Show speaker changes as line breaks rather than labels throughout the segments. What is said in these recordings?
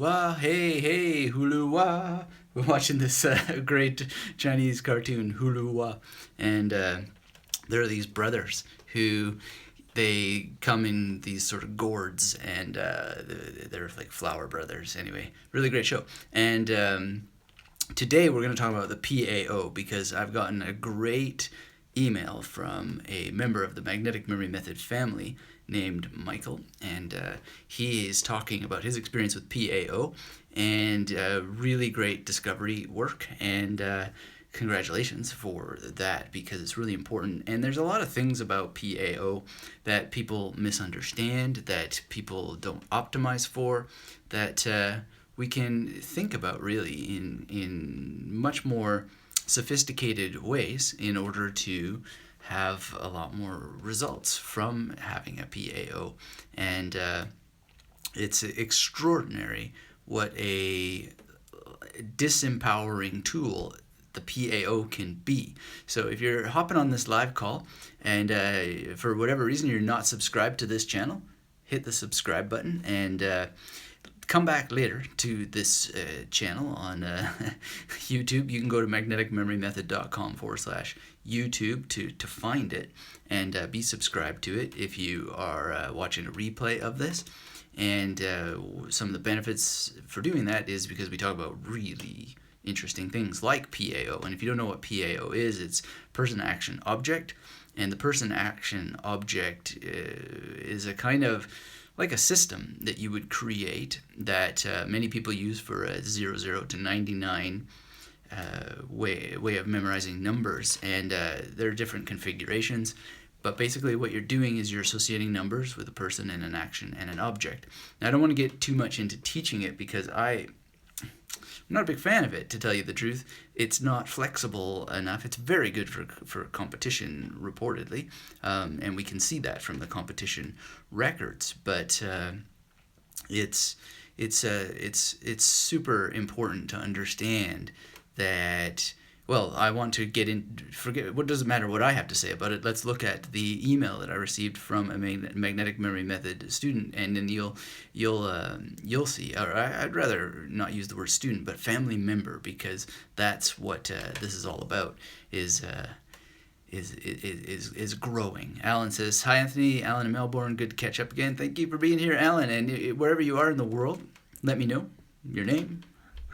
Hulu-wah, hey, hey, Hulu-wah. We're watching this great Chinese cartoon, Hulu-wah. And there are these brothers who they come in these sort of gourds, and they're like flower brothers. Anyway, really great show. And today we're going to talk about the PAO because I've gotten a great email from a member of the magnetic memory method family named Michael, and he is talking about his experience with PAO and really great discovery work, and congratulations for that because it's really important. And there's a lot of things about PAO that people misunderstand, that people don't optimize for, that we can think about really in much more sophisticated ways in order to have a lot more results from having a PAO. And it's extraordinary what a disempowering tool the PAO can be. So if you're hopping on this live call and for whatever reason you're not subscribed to this channel, hit the subscribe button and come back later to this channel on YouTube. You can go to magneticmemorymethod.com/YouTube to find it and be subscribed to it if you are watching a replay of this. And some of the benefits for doing that is because we talk about really interesting things like PAO. And if you don't know what PAO is, it's person action object. And the person action object is a kind of like a system that you would create that many people use for a 00 to 99 way of memorizing numbers. And there are different configurations. But basically what you're doing is you're associating numbers with a person and an action and an object. Now, I don't want to get too much into teaching it because I'm not a big fan of it, to tell you the truth. It's not flexible enough. It's very good for competition, reportedly, and we can see that from the competition records. But it's super important to understand that. Well, I want to get in. Forget what doesn't matter what I have to say about it. Let's look at the email that I received from a magnetic memory method student, and then you'll see. Or I'd rather not use the word student, but family member, because that's what this is all about. Is growing. Alan says, "Hi Anthony, Alan in Melbourne. Good to catch up again. Thank you for being here, Alan. And wherever you are in the world, let me know your name."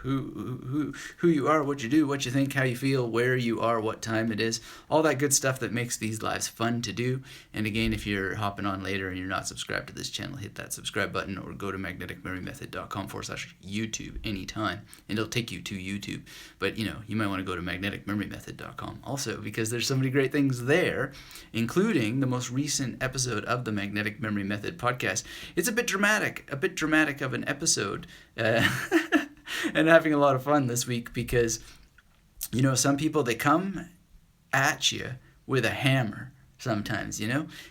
Who you are, what you do, what you think, how you feel, where you are, what time it is, all that good stuff that makes these lives fun to do. And again, if you're hopping on later and you're not subscribed to this channel, hit that subscribe button or go to magneticmemorymethod.com/YouTube anytime, and it'll take you to YouTube. But you might want to go to magneticmemorymethod.com also, because there's so many great things there, including the most recent episode of the Magnetic Memory Method podcast. It's a bit dramatic of an episode. And having a lot of fun this week because, some people, they come at you with a hammer sometimes,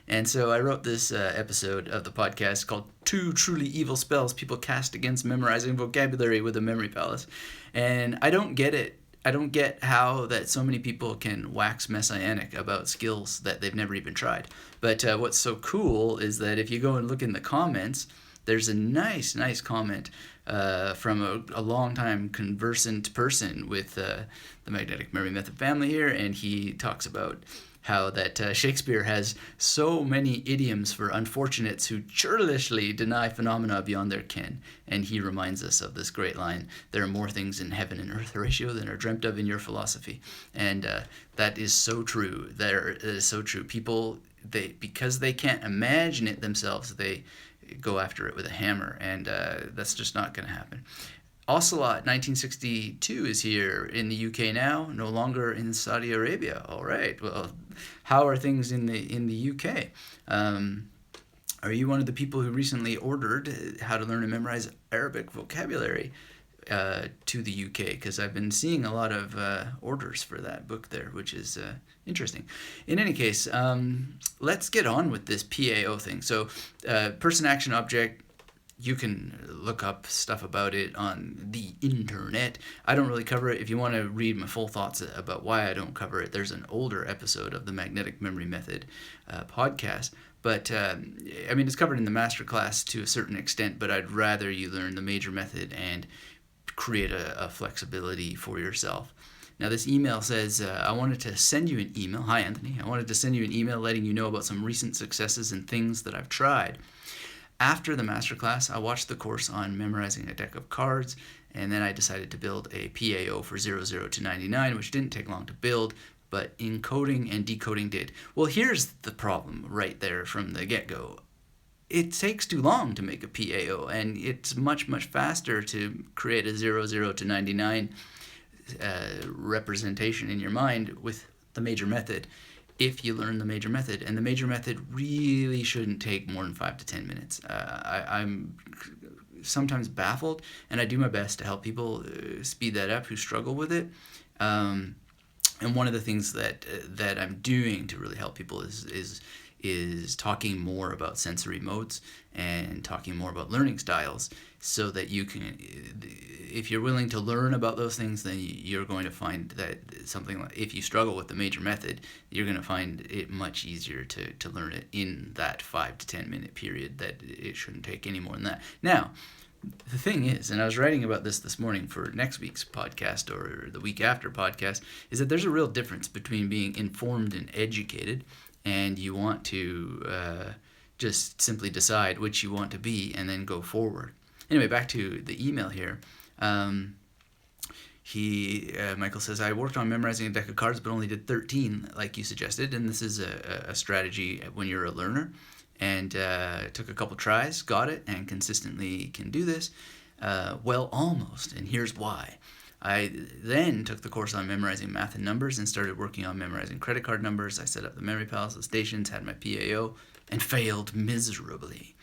And so I wrote this episode of the podcast called 2 Truly Evil Spells People Cast Against Memorizing Vocabulary with a Memory Palace. And I don't get it. I don't get how that so many people can wax messianic about skills that they've never even tried. But what's so cool is that if you go and look in the comments, there's a nice comment from a long-time conversant person with the Magnetic Memory Method family here, and he talks about how that Shakespeare has so many idioms for unfortunates who churlishly deny phenomena beyond their ken. And he reminds us of this great line, "There are more things in heaven and earth, Horatio, than are dreamt of in your philosophy." And that is so true. That is so true. People, because they can't imagine it themselves, they go after it with a hammer, and that's just not going to happen. Ocelot 1962 is here in the UK now, no longer in Saudi Arabia. All right. Well, how are things in the UK? Are you one of the people who recently ordered How to Learn and Memorize Arabic Vocabulary to the UK? Because I've been seeing a lot of orders for that book there, which is interesting. In any case, let's get on with this PAO thing. So person action object, you can look up stuff about it on the internet. I don't really cover it. If you want to read my full thoughts about why I don't cover it, there's an older episode of the Magnetic Memory Method podcast. But, I mean, it's covered in the masterclass to a certain extent, but I'd rather you learn the major method and create a flexibility for yourself. Now, this email says, I wanted to send you an email. Hi, Anthony. I wanted to send you an email letting you know about some recent successes and things that I've tried. After the masterclass, I watched the course on memorizing a deck of cards, and then I decided to build a PAO for 00 to 99, which didn't take long to build, but encoding and decoding did. Well, here's the problem right there from the get-go. It takes too long to make a PAO, and it's much, much faster to create a 00 to 99 representation in your mind with the major method if you learn the major method. And the major method really shouldn't take more than 5 to 10 minutes. I'm sometimes baffled, and I do my best to help people speed that up who struggle with it. And one of the things that I'm doing to really help people is talking more about sensory modes and talking more about learning styles, so that you can, if you're willing to learn about those things, then you're going to find that something like, if you struggle with the major method, you're going to find it much easier to learn it in that 5 to 10 minute period, that it shouldn't take any more than that. Now, the thing is, and I was writing about this morning for next week's podcast or the week after podcast, is that there's a real difference between being informed and educated, and you want to just simply decide which you want to be and then go forward. Anyway, back to the email here. Michael says, I worked on memorizing a deck of cards, but only did 13, like you suggested, and this is a strategy when you're a learner. And took a couple tries, got it, and consistently can do this. Well, almost, and here's why. I then took the course on memorizing math and numbers and started working on memorizing credit card numbers. I set up the memory pals, the stations, had my PAO, and failed miserably.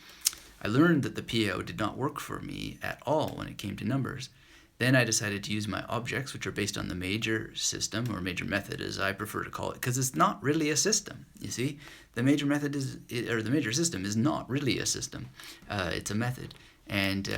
I learned that the PAO did not work for me at all when it came to numbers. Then I decided to use my objects, which are based on the major system, or major method as I prefer to call it, because it's not really a system, you see. The major method the major system is not really a system. It's a method. And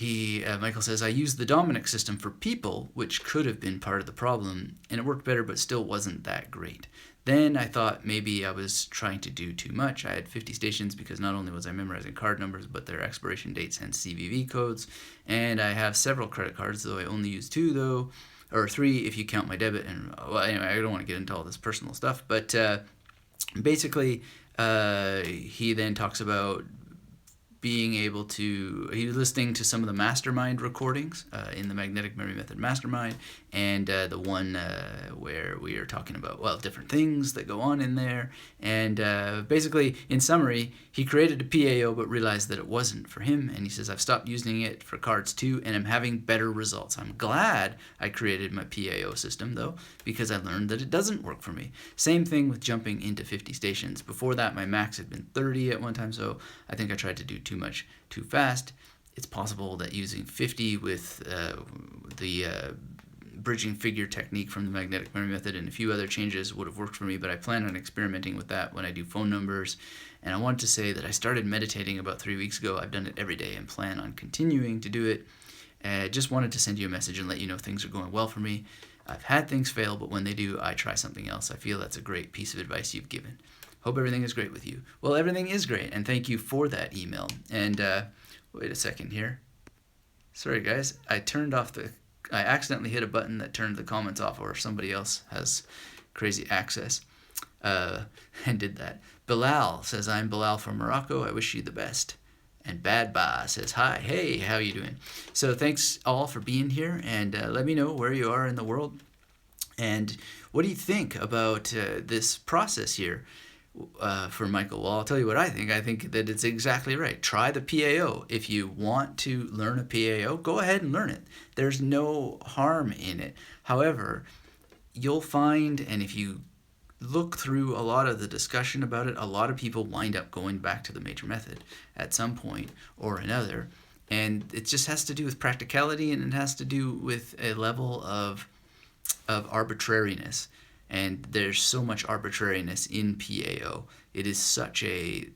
Michael says, I used the mnemonics system for people, which could have been part of the problem, and it worked better, but still wasn't that great. Then I thought maybe I was trying to do too much. I had 50 stations because not only was I memorizing card numbers, but their expiration dates and CVV codes. And I have several credit cards, though I only use 2, or 3 if you count my debit. And well, anyway, I don't want to get into all this personal stuff. But basically, he then talks about being able to, he was listening to some of the mastermind recordings in the Magnetic Memory Method Mastermind, and the one where we are talking about, well, different things that go on in there. And basically, in summary, he created a PAO but realized that it wasn't for him, and he says, I've stopped using it for cards too, and I'm having better results. I'm glad I created my PAO system, though, because I learned that it doesn't work for me. Same thing with jumping into 50 stations. Before that, my max had been 30 at one time, so I think I tried to do too much too fast. It's possible that using 50 with the bridging figure technique from the Magnetic Memory Method and a few other changes would have worked for me, but I plan on experimenting with that when I do phone numbers. And I wanted to say that I started meditating about 3 weeks ago. I've done it every day and plan on continuing to do it. Just wanted to send you a message and let you know things are going well for me. I've had things fail, but when they do, I try something else. I feel that's a great piece of advice you've given. Hope everything is great with you. Well, everything is great, and thank you for that email. And wait a second here. Sorry, guys. I accidentally hit a button that turned the comments off, or somebody else has crazy access and did that. Belal says, I'm Belal from Morocco. I wish you the best. And Bad Ba says, hi, hey, how you doing? So thanks all for being here, and let me know where you are in the world. And what do you think about this process here? For Michael? Well, I'll tell you what I think. I think that it's exactly right. Try the PAO. If you want to learn a PAO, go ahead and learn it. There's no harm in it. However, you'll find, and if you look through a lot of the discussion about it, a lot of people wind up going back to the major method at some point or another. And it just has to do with practicality, and it has to do with a level of arbitrariness. And there's so much arbitrariness in PAO. It is such a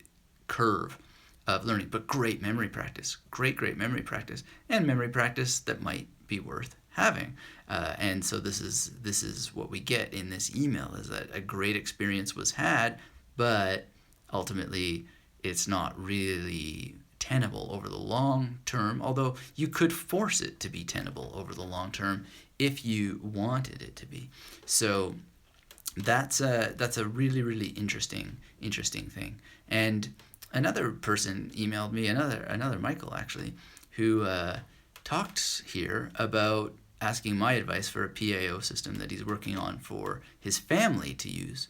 curve of learning, but great memory practice, great memory practice, and memory practice that might be worth having. And so this is what we get in this email, is that a great experience was had, but ultimately it's not really tenable over the long term, although you could force it to be tenable over the long term if you wanted it to be. So that's a really interesting thing. And another person emailed me, another Michael actually, who talked here about asking my advice for a PAO system that he's working on for his family to use,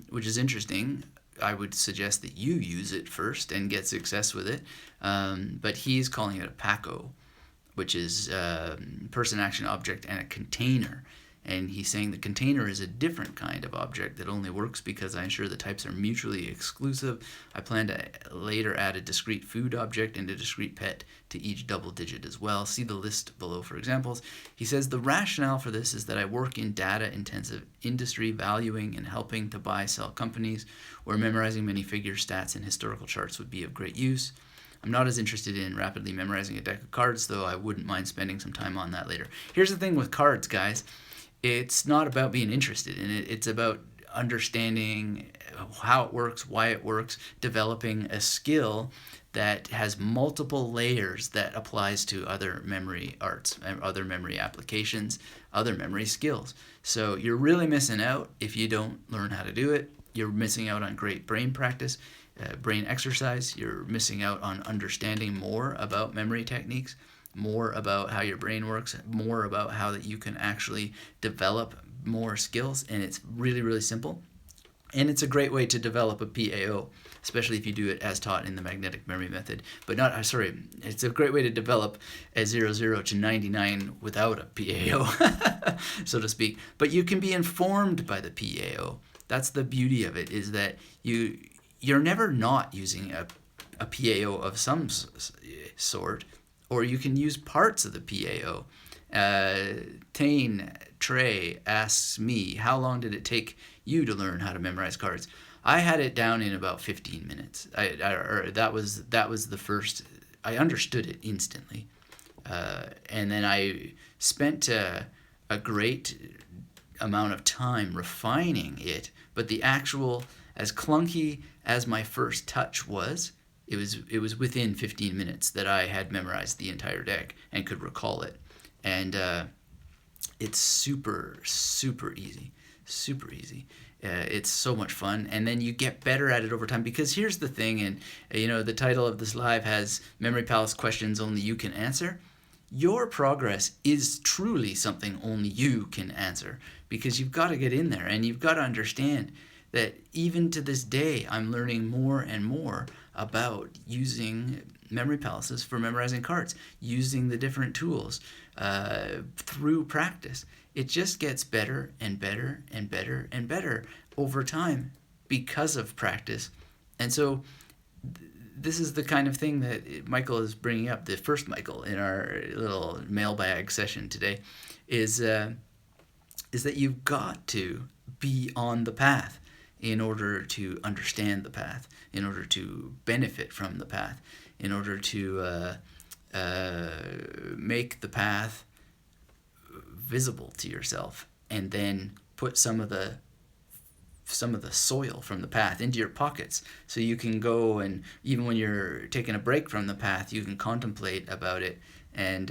which is interesting. I would suggest that you use it first and get success with it, but he's calling it a PACO, which is person, action, object, and a container. And he's saying the container is a different kind of object that only works because I ensure the types are mutually exclusive. I plan to later add a discrete food object and a discrete pet to each double digit as well. See the list below for examples. He says the rationale for this is that I work in data-intensive industry, valuing and helping to buy-sell companies where memorizing many figures, stats, and historical charts would be of great use. I'm not as interested in rapidly memorizing a deck of cards, though I wouldn't mind spending some time on that later. Here's the thing with cards, guys. It's not about being interested in it. It's about understanding how it works, why it works, developing a skill that has multiple layers that applies to other memory arts, other memory applications, other memory skills. So you're really missing out if you don't learn how to do it. You're missing out on great brain practice, brain exercise. You're missing out on understanding more about memory techniques, more about how your brain works, more about how that you can actually develop more skills. And it's really simple. And it's a great way to develop a PAO, especially if you do it as taught in the magnetic memory method. But it's a great way to develop a 00 to 99 without a PAO, so to speak. But you can be informed by the PAO. That's the beauty of it, is that you're never not using a PAO of some sort, or you can use parts of the PAO. Tane Trey asks me, how long did it take you to learn how to memorize cards? I had it down in about 15 minutes. That was the first. I understood it instantly, and then I spent a great amount of time refining it. But the actual, as clunky as my first touch was, it was within 15 minutes that I had memorized the entire deck and could recall it. And it's super easy. It's so much fun, and then you get better at it over time, because here's the thing, and the title of this live has Memory Palace questions only you can answer. Your progress is truly something only you can answer, because you've got to get in there and you've got to understand that even to this day I'm learning more and more about using memory palaces for memorizing cards, using the different tools through practice. It just gets better and better and better and better over time because of practice. And so this is the kind of thing that Michael is bringing up, the first Michael in our little mailbag session today, is that you've got to be on the path in order to understand the path, in order to benefit from the path, in order to make the path visible to yourself, and then put some of the soil from the path into your pockets, so you can go, and even when you're taking a break from the path, you can contemplate about it and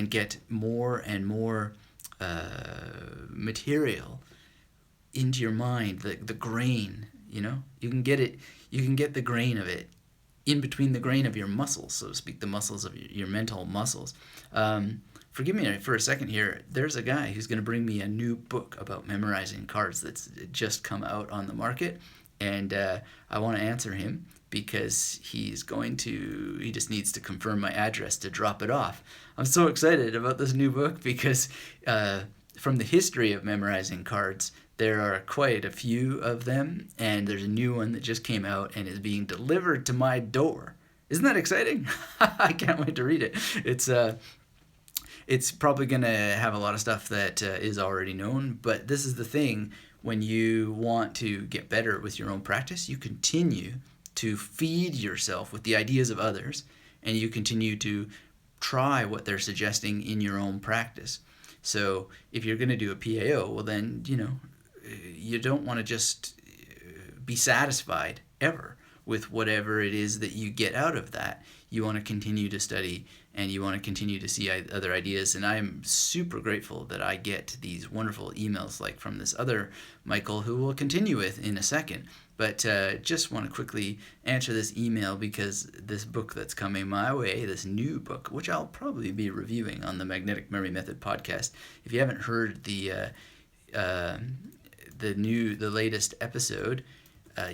get more and more material into your mind, the grain. You can get the grain of it in between the grain of your muscles, so to speak, the muscles of your mental muscles. Forgive me for a second here. There's a guy who's going to bring me a new book about memorizing cards that's just come out on the market, and I want to answer him because he just needs to confirm my address to drop it off. I'm so excited about this new book because from the history of memorizing cards, there are quite a few of them, and there's a new one that just came out and is being delivered to my door. Isn't that exciting? I can't wait to read it. It's probably going to have a lot of stuff that is already known, but this is the thing. When you want to get better with your own practice, you continue to feed yourself with the ideas of others, and you continue to try what they're suggesting in your own practice. So if you're going to do a PAO, well then, you don't want to just be satisfied ever with whatever it is that you get out of that. You want to continue to study and you want to continue to see other ideas. And I am super grateful that I get these wonderful emails like from this other Michael, who we'll continue with in a second. But just want to quickly answer this email because this book that's coming my way, this new book, which I'll probably be reviewing on the Magnetic Memory Method podcast. If you haven't heard the latest episode,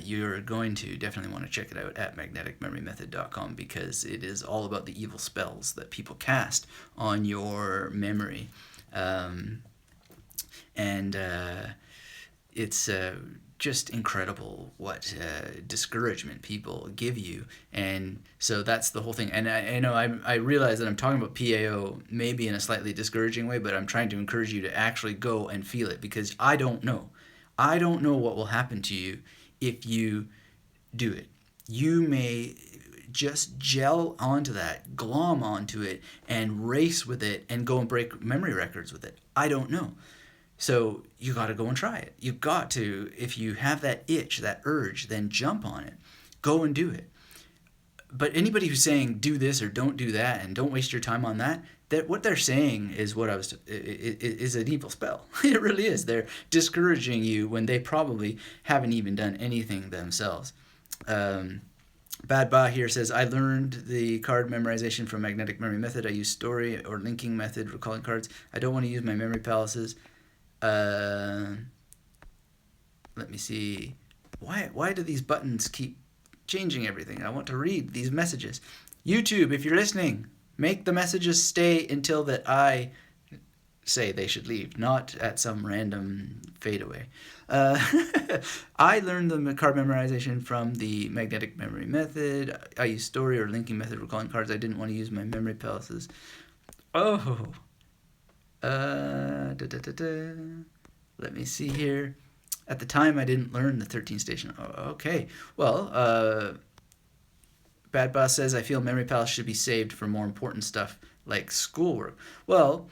you're going to definitely want to check it out at magneticmemorymethod.com because it is all about the evil spells that people cast on your memory. It's just incredible what discouragement people give you. And so that's the whole thing. And I know I realize that I'm talking about PAO maybe in a slightly discouraging way, but I'm trying to encourage you to actually go and feel it because I don't know. I don't know what will happen to you if you do it. You may just gel onto that, glom onto it, and race with it and go and break memory records with it. I don't know. So you got to go and try it. You got to, if you have that itch, that urge, then jump on it. Go and do it. But anybody who's saying do this or don't do that and don't waste your time on that, what they're saying is is an evil spell. It really is. They're discouraging you when they probably haven't even done anything themselves. Bad Ba here says, I learned the card memorization from Magnetic Memory Method. I use story or linking method recalling cards. I don't want to use my memory palaces. Let me see. Why do these buttons keep changing everything? I want to read these messages. YouTube, if you're listening, make the messages stay until that I say they should leave, not at some random fadeaway. I learned the card memorization from the Magnetic Memory Method. I use story or linking method recalling cards. I didn't want to use my memory palaces. Oh. Let me see here. At the time, I didn't learn the 13 station. Oh, okay. Well, Bad Boss says, I feel memory palace should be saved for more important stuff like schoolwork. Well,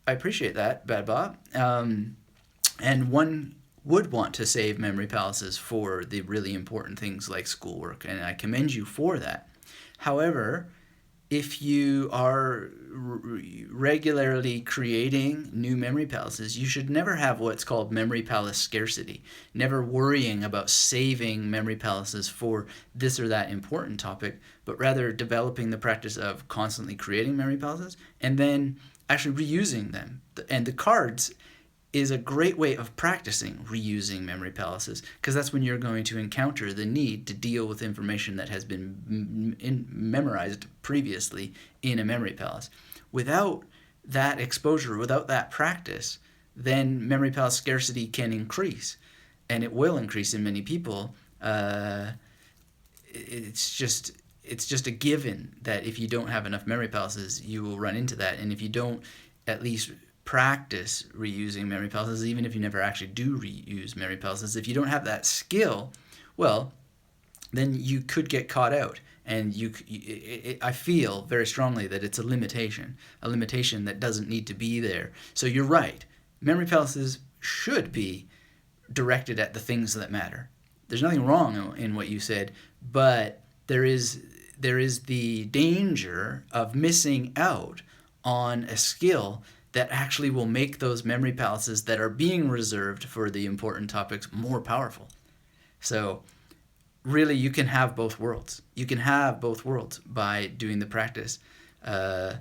I appreciate that, Bad Bob. And one would want to save memory palaces for the really important things like schoolwork, and I commend you for that. However, if you are regularly creating new memory palaces, you should never have what's called memory palace scarcity, never worrying about saving memory palaces for this or that important topic, but rather developing the practice of constantly creating memory palaces and then actually reusing them. And the cards is a great way of practicing reusing memory palaces because that's when you're going to encounter the need to deal with information that has been memorized previously in a memory palace. Without that exposure, without that practice, then memory palace scarcity can increase, and it will increase in many people. It's just a given that if you don't have enough memory palaces, you will run into that, and if you don't at least practice reusing memory palaces, even if you never actually do reuse memory palaces, if you don't have that skill, well, then you could get caught out. And I feel very strongly that it's a limitation that doesn't need to be there. So you're right. Memory palaces should be directed at the things that matter. There's nothing wrong in what you said, but there is the danger of missing out on a skill that actually will make those memory palaces that are being reserved for the important topics more powerful. So really, you can have both worlds. You can have both worlds by doing the practice. I'm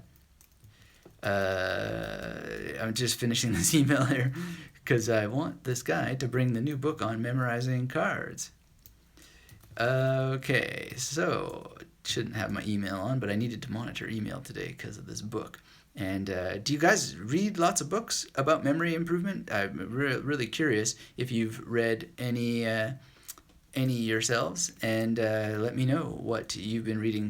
just finishing this email here because I want this guy to bring the new book on memorizing cards. Okay, so shouldn't have my email on, but I needed to monitor email today because of this book. And do you guys read lots of books about memory improvement? I'm really curious if you've read any yourselves, and let me know what you've been reading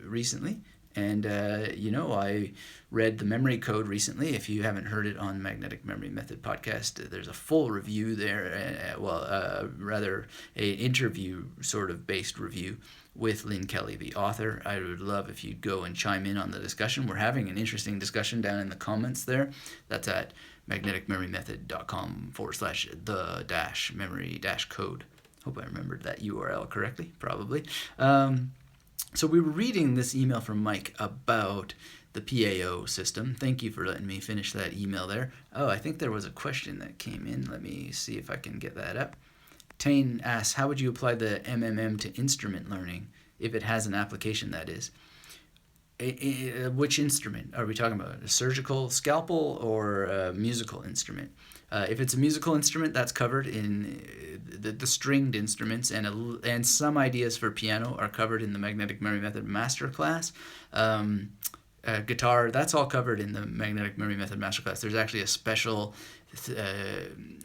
recently. And I read The Memory Code recently. If you haven't heard it on Magnetic Memory Method podcast, there's a full review there. Rather an interview sort of based review with Lynn Kelly, the author. I would love if you'd go and chime in on the discussion. We're having an interesting discussion down in the comments there. That's at magneticmemorymethod.com/the-memory-code. Hope I remembered that URL correctly, probably. So we were reading this email from Mike about the PAO system. Thank you for letting me finish that email there. Oh, I think there was a question that came in. Let me see if I can get that up. Tane asks, how would you apply the MMM to instrument learning, if it has an application, that is? Which instrument are we talking about? A surgical scalpel or a musical instrument? If it's a musical instrument, that's covered in the stringed instruments, and some ideas for piano are covered in the Magnetic Memory Method Masterclass. Guitar, that's all covered in the Magnetic Memory Method Masterclass. There's actually a special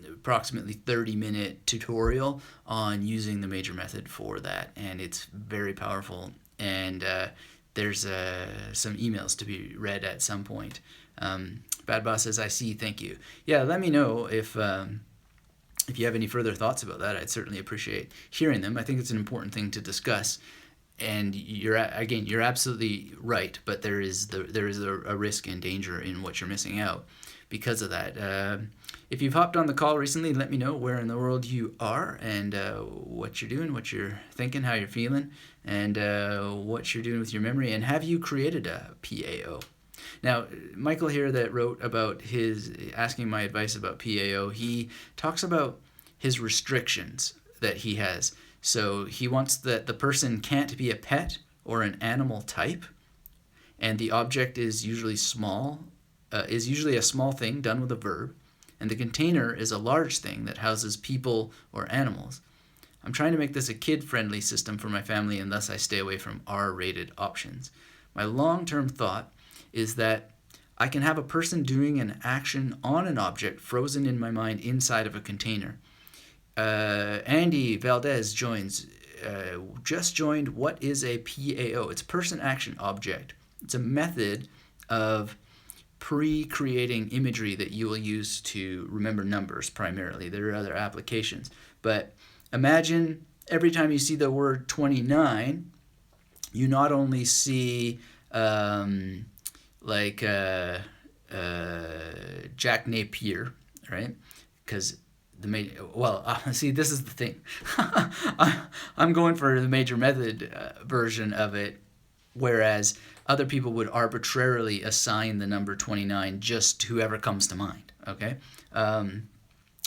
approximately 30-minute tutorial on using the major method for that, and it's very powerful, and there's some emails to be read at some point. Bad Boss says, I see, thank you. Yeah, let me know if you have any further thoughts about that. I'd certainly appreciate hearing them. I think it's an important thing to discuss. And you're absolutely right, but there is a risk and danger in what you're missing out because of that. If you've hopped on the call recently, let me know where in the world you are and what you're doing, what you're thinking, how you're feeling, and what you're doing with your memory. And have you created a PAO? Now, Michael here that wrote about his asking my advice about PAO, he talks about his restrictions that he has. So he wants that the person can't be a pet or an animal type, and the object is usually a small thing done with a verb, and the container is a large thing that houses people or animals. I'm trying to make this a kid-friendly system for my family, and thus I stay away from R-rated options. My long-term thought is that I can have a person doing an action on an object frozen in my mind inside of a container. Andy Valdez just joined. What is a PAO? It's person action object. It's a method of pre-creating imagery that you will use to remember numbers primarily. There are other applications. But imagine every time you see the word 29, you not only see Jack Napier, right? Because see, this is the thing. I'm going for the major method version of it, whereas other people would arbitrarily assign the number 29 just to whoever comes to mind, okay?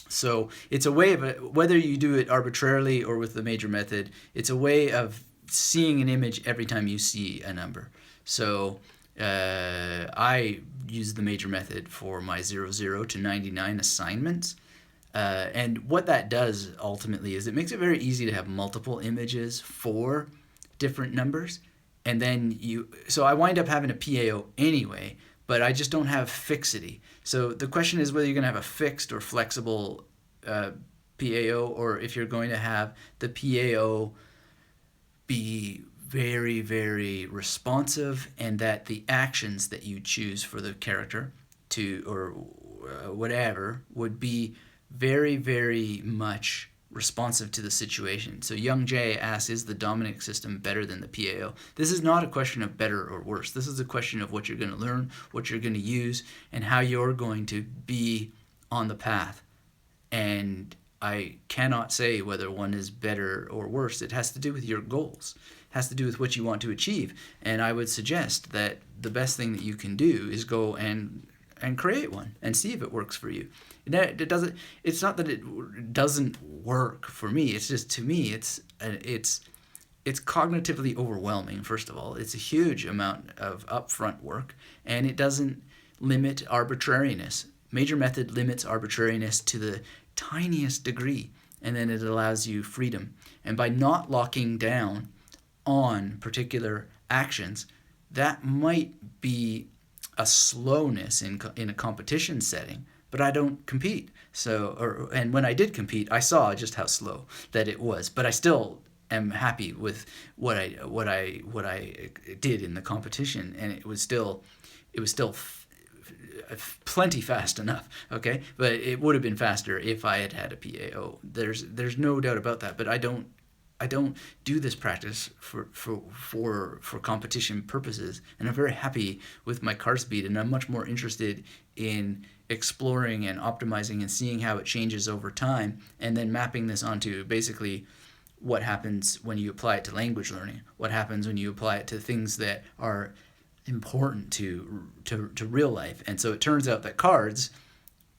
So it's a way of, whether you do it arbitrarily or with the major method, it's a way of seeing an image every time you see a number. So I use the major method for my 00 to 99 assignments. And what that does ultimately is it makes it very easy to have multiple images for different numbers. And then so I wind up having a PAO anyway, but I just don't have fixity. So the question is whether you're going to have a fixed or flexible PAO, or if you're going to have the PAO be very, very responsive, and that the actions that you choose for the character or whatever would be very, very much responsive to the situation. So Young J asks, is the Dominic system better than the PAO? This is not a question of better or worse. This is a question of what you're going to learn, what you're going to use, and how you're going to be on the path. And I cannot say whether one is better or worse. It has to do with your goals. It has to do with what you want to achieve. And I would suggest that the best thing that you can do is go and create one and see if it works for you. It's not that it doesn't work for me. It's just, to me, it's cognitively overwhelming. First of all, it's a huge amount of upfront work, and it doesn't limit arbitrariness. Major method limits arbitrariness to the tiniest degree, and then it allows you freedom. And by not locking down on particular actions, that might be a slowness in a competition setting, but I don't compete. And when I did compete, I saw just how slow that it was. But I still am happy with what I did in the competition, and it was still plenty fast enough. Okay, but it would have been faster if I had a PAO. There's no doubt about that. But I don't do this practice for competition purposes, and I'm very happy with my car speed, and I'm much more interested in exploring and optimizing and seeing how it changes over time, and then mapping this onto basically what happens when you apply it to language learning, what happens when you apply it to things that are important to real life. And so it turns out that cards,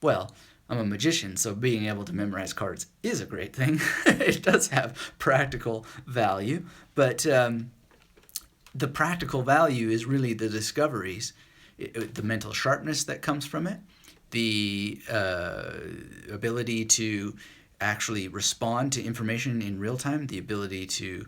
well, I'm a magician, so being able to memorize cards is a great thing. It does have practical value, but the practical value is really the discoveries, the mental sharpness that comes from it, the ability to actually respond to information in real time, the ability to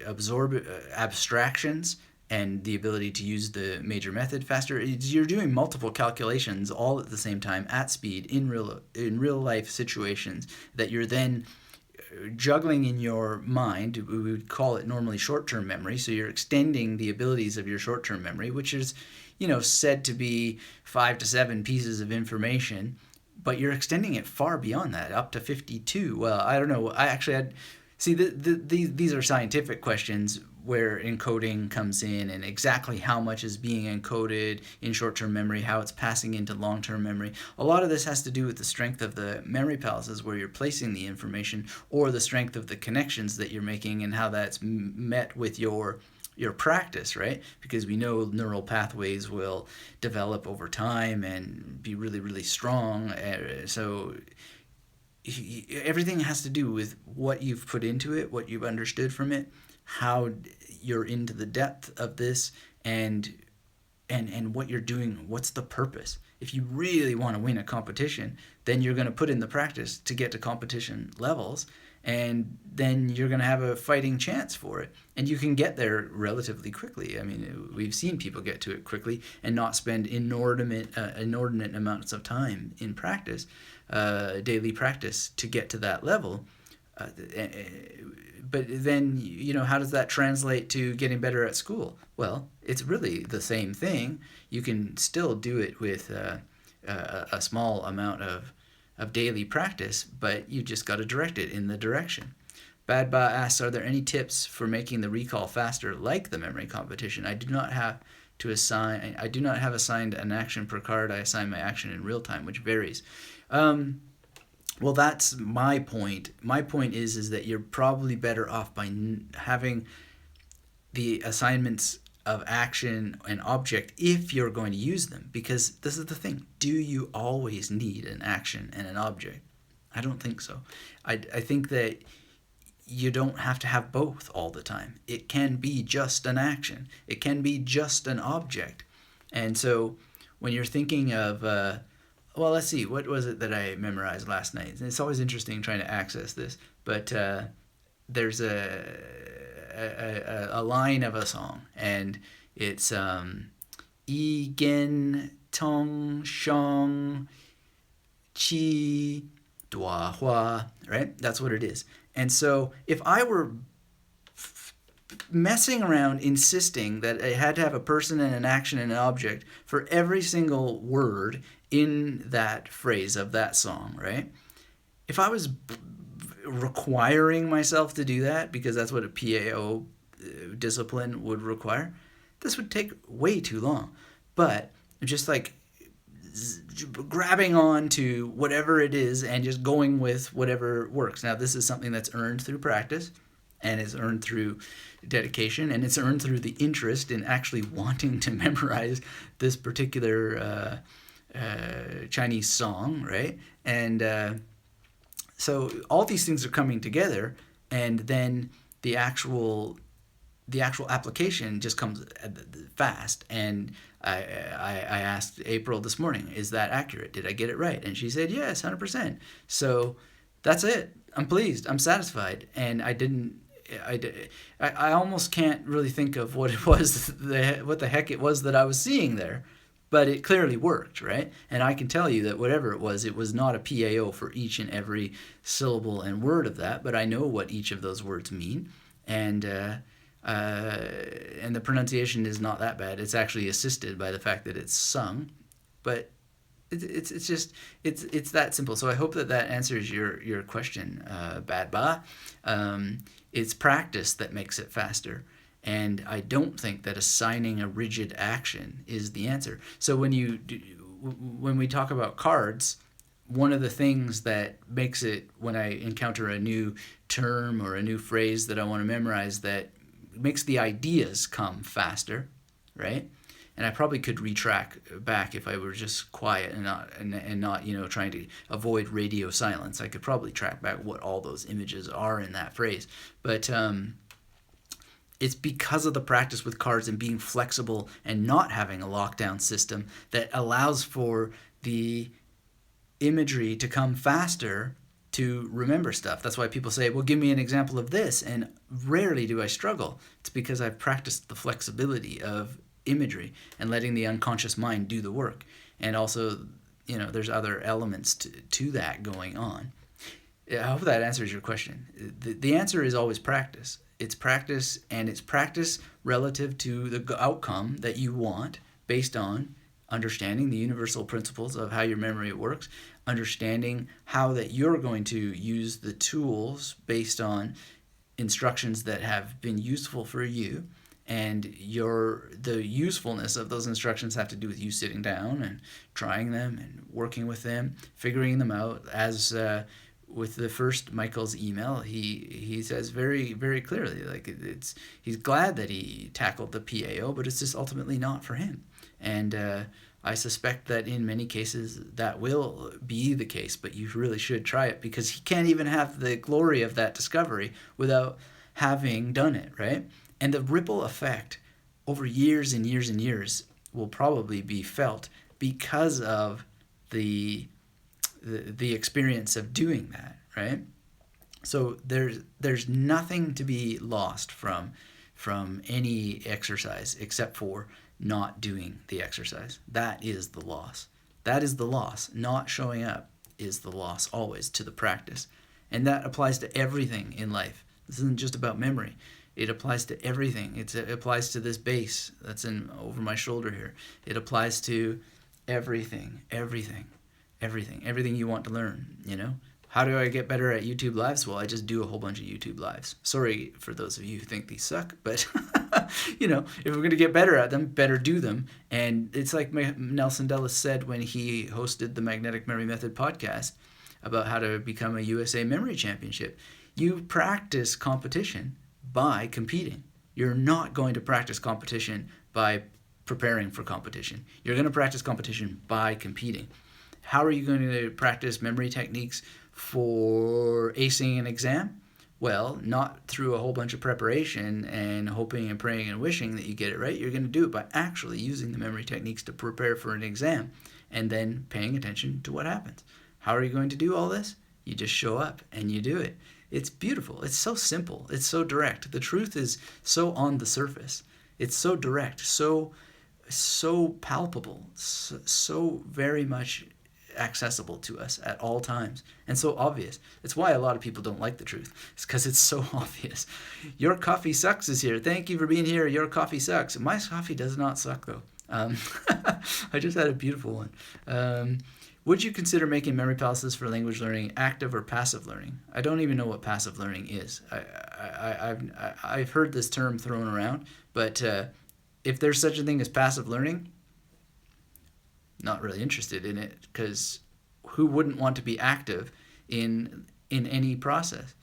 absorb abstractions, and the ability to use the major method faster. You're doing multiple calculations all at the same time at speed in real life situations that you're then juggling in your mind. We would call it normally short-term memory. So you're extending the abilities of your short-term memory, which is, said to be 5 to 7 pieces of information, but you're extending it far beyond that, up to 52. Well, I don't know. These are scientific questions where encoding comes in and exactly how much is being encoded in short-term memory, how it's passing into long-term memory. A lot of this has to do with the strength of the memory palaces where you're placing the information, or the strength of the connections that you're making and how that's met with your practice, right? Because we know neural pathways will develop over time and be really, really strong. So everything has to do with what you've put into it, what you've understood from it, how you're into the depth of this, and what you're doing. What's the purpose? If you really want to win a competition, then you're going to put in the practice to get to competition levels, and then you're going to have a fighting chance for it. And you can get there relatively quickly. I mean, we've seen people get to it quickly and not spend inordinate amounts of time in practice, daily practice, to get to that level. But then, how does that translate to getting better at school? Well, it's really the same thing. You can still do it with a small amount of daily practice, but you just got to direct it in the direction. Badba asks, are there any tips for making the recall faster like the memory competition? I do not have assigned an action per card. I assign my action in real time, which varies. Well, that's my point. My point is that you're probably better off by having the assignments of action and object if you're going to use them. Because this is the thing. Do you always need an action and an object? I don't think so. I think that you don't have to have both all the time. It can be just an action. It can be just an object. And so when you're thinking of... well, let's see. What was it that I memorized last night? It's always interesting trying to access this, but there's a line of a song, and it's I gen tong shong chi dua hua, right? That's what it is. And so if I were messing around insisting that it had to have a person and an action and an object for every single word in that phrase of that song, right? If I was requiring myself to do that, because that's what a PAO discipline would require, this would take way too long. But just like grabbing on to whatever it is and just going with whatever works. Now, this is something that's earned through practice, and it's earned through dedication, and it's earned through the interest in actually wanting to memorize this particular Chinese song, right? And so all these things are coming together, and then the actual application just comes fast. And I asked April this morning, is that accurate? Did I get it right? And she said, yes, 100%. So that's it. I'm pleased. I'm satisfied. And I almost can't really think of what it was, what the heck it was that I was seeing there. But it clearly worked, right? And I can tell you that whatever it was not a PAO for each and every syllable and word of that, but I know what each of those words mean. And the pronunciation is not that bad. It's actually assisted by the fact that it's sung. But it's just that simple. So I hope that answers your question, Badba. It's practice that makes it faster. And I don't think that assigning a rigid action is the answer. So when we talk about cards, one of the things that makes it, when I encounter a new term or a new phrase that I want to memorize, that makes the ideas come faster, right? And I probably could retrack back if I were just quiet and not trying to avoid radio silence. I could probably track back what all those images are in that phrase. But it's because of the practice with cards and being flexible and not having a lockdown system that allows for the imagery to come faster to remember stuff. That's why people say, well, give me an example of this. And rarely do I struggle. It's because I've practiced the flexibility of imagery and letting the unconscious mind do the work. And also, there's other elements to that going on. I hope that answers your question. The answer is always practice. It's practice, and it's practice relative to the outcome that you want based on understanding the universal principles of how your memory works, understanding how that you're going to use the tools based on instructions that have been useful for you, and the usefulness of those instructions have to do with you sitting down and trying them and working with them, figuring them out. As with the first Michael's email, he says very, very clearly, like he's glad that he tackled the PAO, but it's just ultimately not for him. And I suspect that in many cases that will be the case, but you really should try it, because he can't even have the glory of that discovery without having done it, right? And the ripple effect over years and years and years will probably be felt because of the experience of doing that, right? So there's nothing to be lost from any exercise except for not doing the exercise. That is the loss. That is the loss. Not showing up is the loss always to the practice. And that applies to everything in life. This isn't just about memory. It applies to everything. It applies to this bass that's over my shoulder here. It applies to everything you want to learn, How do I get better at YouTube Lives? Well, I just do a whole bunch of YouTube Lives. Sorry for those of you who think these suck, but, if we're going to get better at them, better do them. And it's like Nelson Dellis said when he hosted the Magnetic Memory Method podcast about how to become a USA Memory Championship. You practice competition by competing. You're not going to practice competition by preparing for competition. You're going to practice competition by competing. How are you going to practice memory techniques for acing an exam? Well, not through a whole bunch of preparation and hoping and praying and wishing that you get it right. You're going to do it by actually using the memory techniques to prepare for an exam and then paying attention to what happens. How are you going to do all this? You just show up and you do it. It's beautiful. It's so simple. It's so direct. The truth is so on the surface. It's so direct, so palpable, so very much accessible to us at all times, and so obvious. It's why a lot of people don't like the truth. It's because it's so obvious. Your coffee sucks is here. Thank you for being here. Your coffee sucks. My coffee does not suck, though. I just had a beautiful one. Would you consider making memory palaces for language learning active or passive learning? I don't even know what passive learning is. I've heard this term thrown around, but if there's such a thing as passive learning, not really interested in it, because who wouldn't want to be active in any process?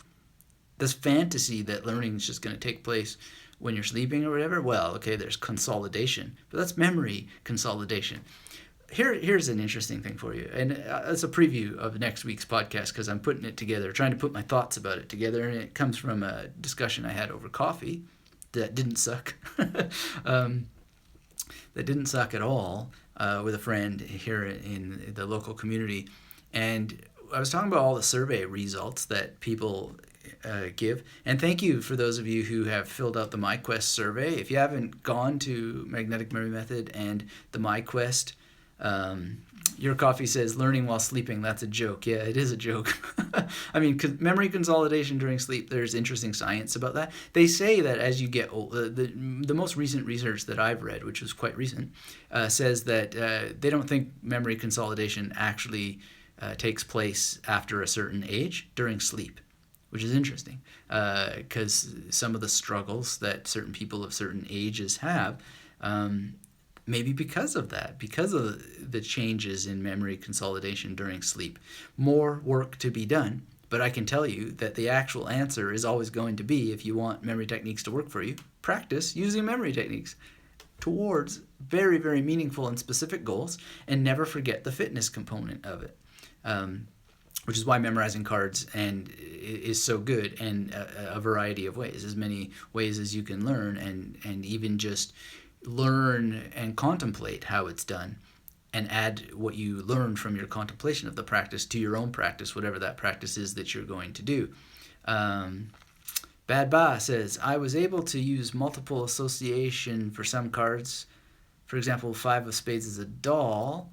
This fantasy that learning is just going to take place when you're sleeping or whatever, well, okay, there's consolidation, but that's memory consolidation. Here's an interesting thing for you, and it's a preview of next week's podcast because I'm putting it together, trying to put my thoughts about it together, and it comes from a discussion I had over coffee that didn't suck. That didn't suck at all with a friend here in the local community, and I was talking about all the survey results that people give, and thank you for those of you who have filled out the MyQuest survey. If you haven't gone to Magnetic Memory Method and the MyQuest, your coffee says learning while sleeping. That's a joke. Yeah, it is a joke. I mean, memory consolidation during sleep, there's interesting science about that. They say that as you get old, the most recent research that I've read, which was quite recent, says that they don't think memory consolidation actually takes place after a certain age during sleep, which is interesting because some of the struggles that certain people of certain ages have, maybe because of that, because of the changes in memory consolidation during sleep. More work to be done, but I can tell you that the actual answer is always going to be, if you want memory techniques to work for you, practice using memory techniques towards very, very meaningful and specific goals, and never forget the fitness component of it. Which is why memorizing cards is so good, and a variety of ways, as many ways as you can learn, and even just learn and contemplate how it's done, and add what you learn from your contemplation of the practice to your own practice, whatever that practice is that you're going to do. Bad Ba says, I was able to use multiple association for some cards. For example, 5 of spades is a doll.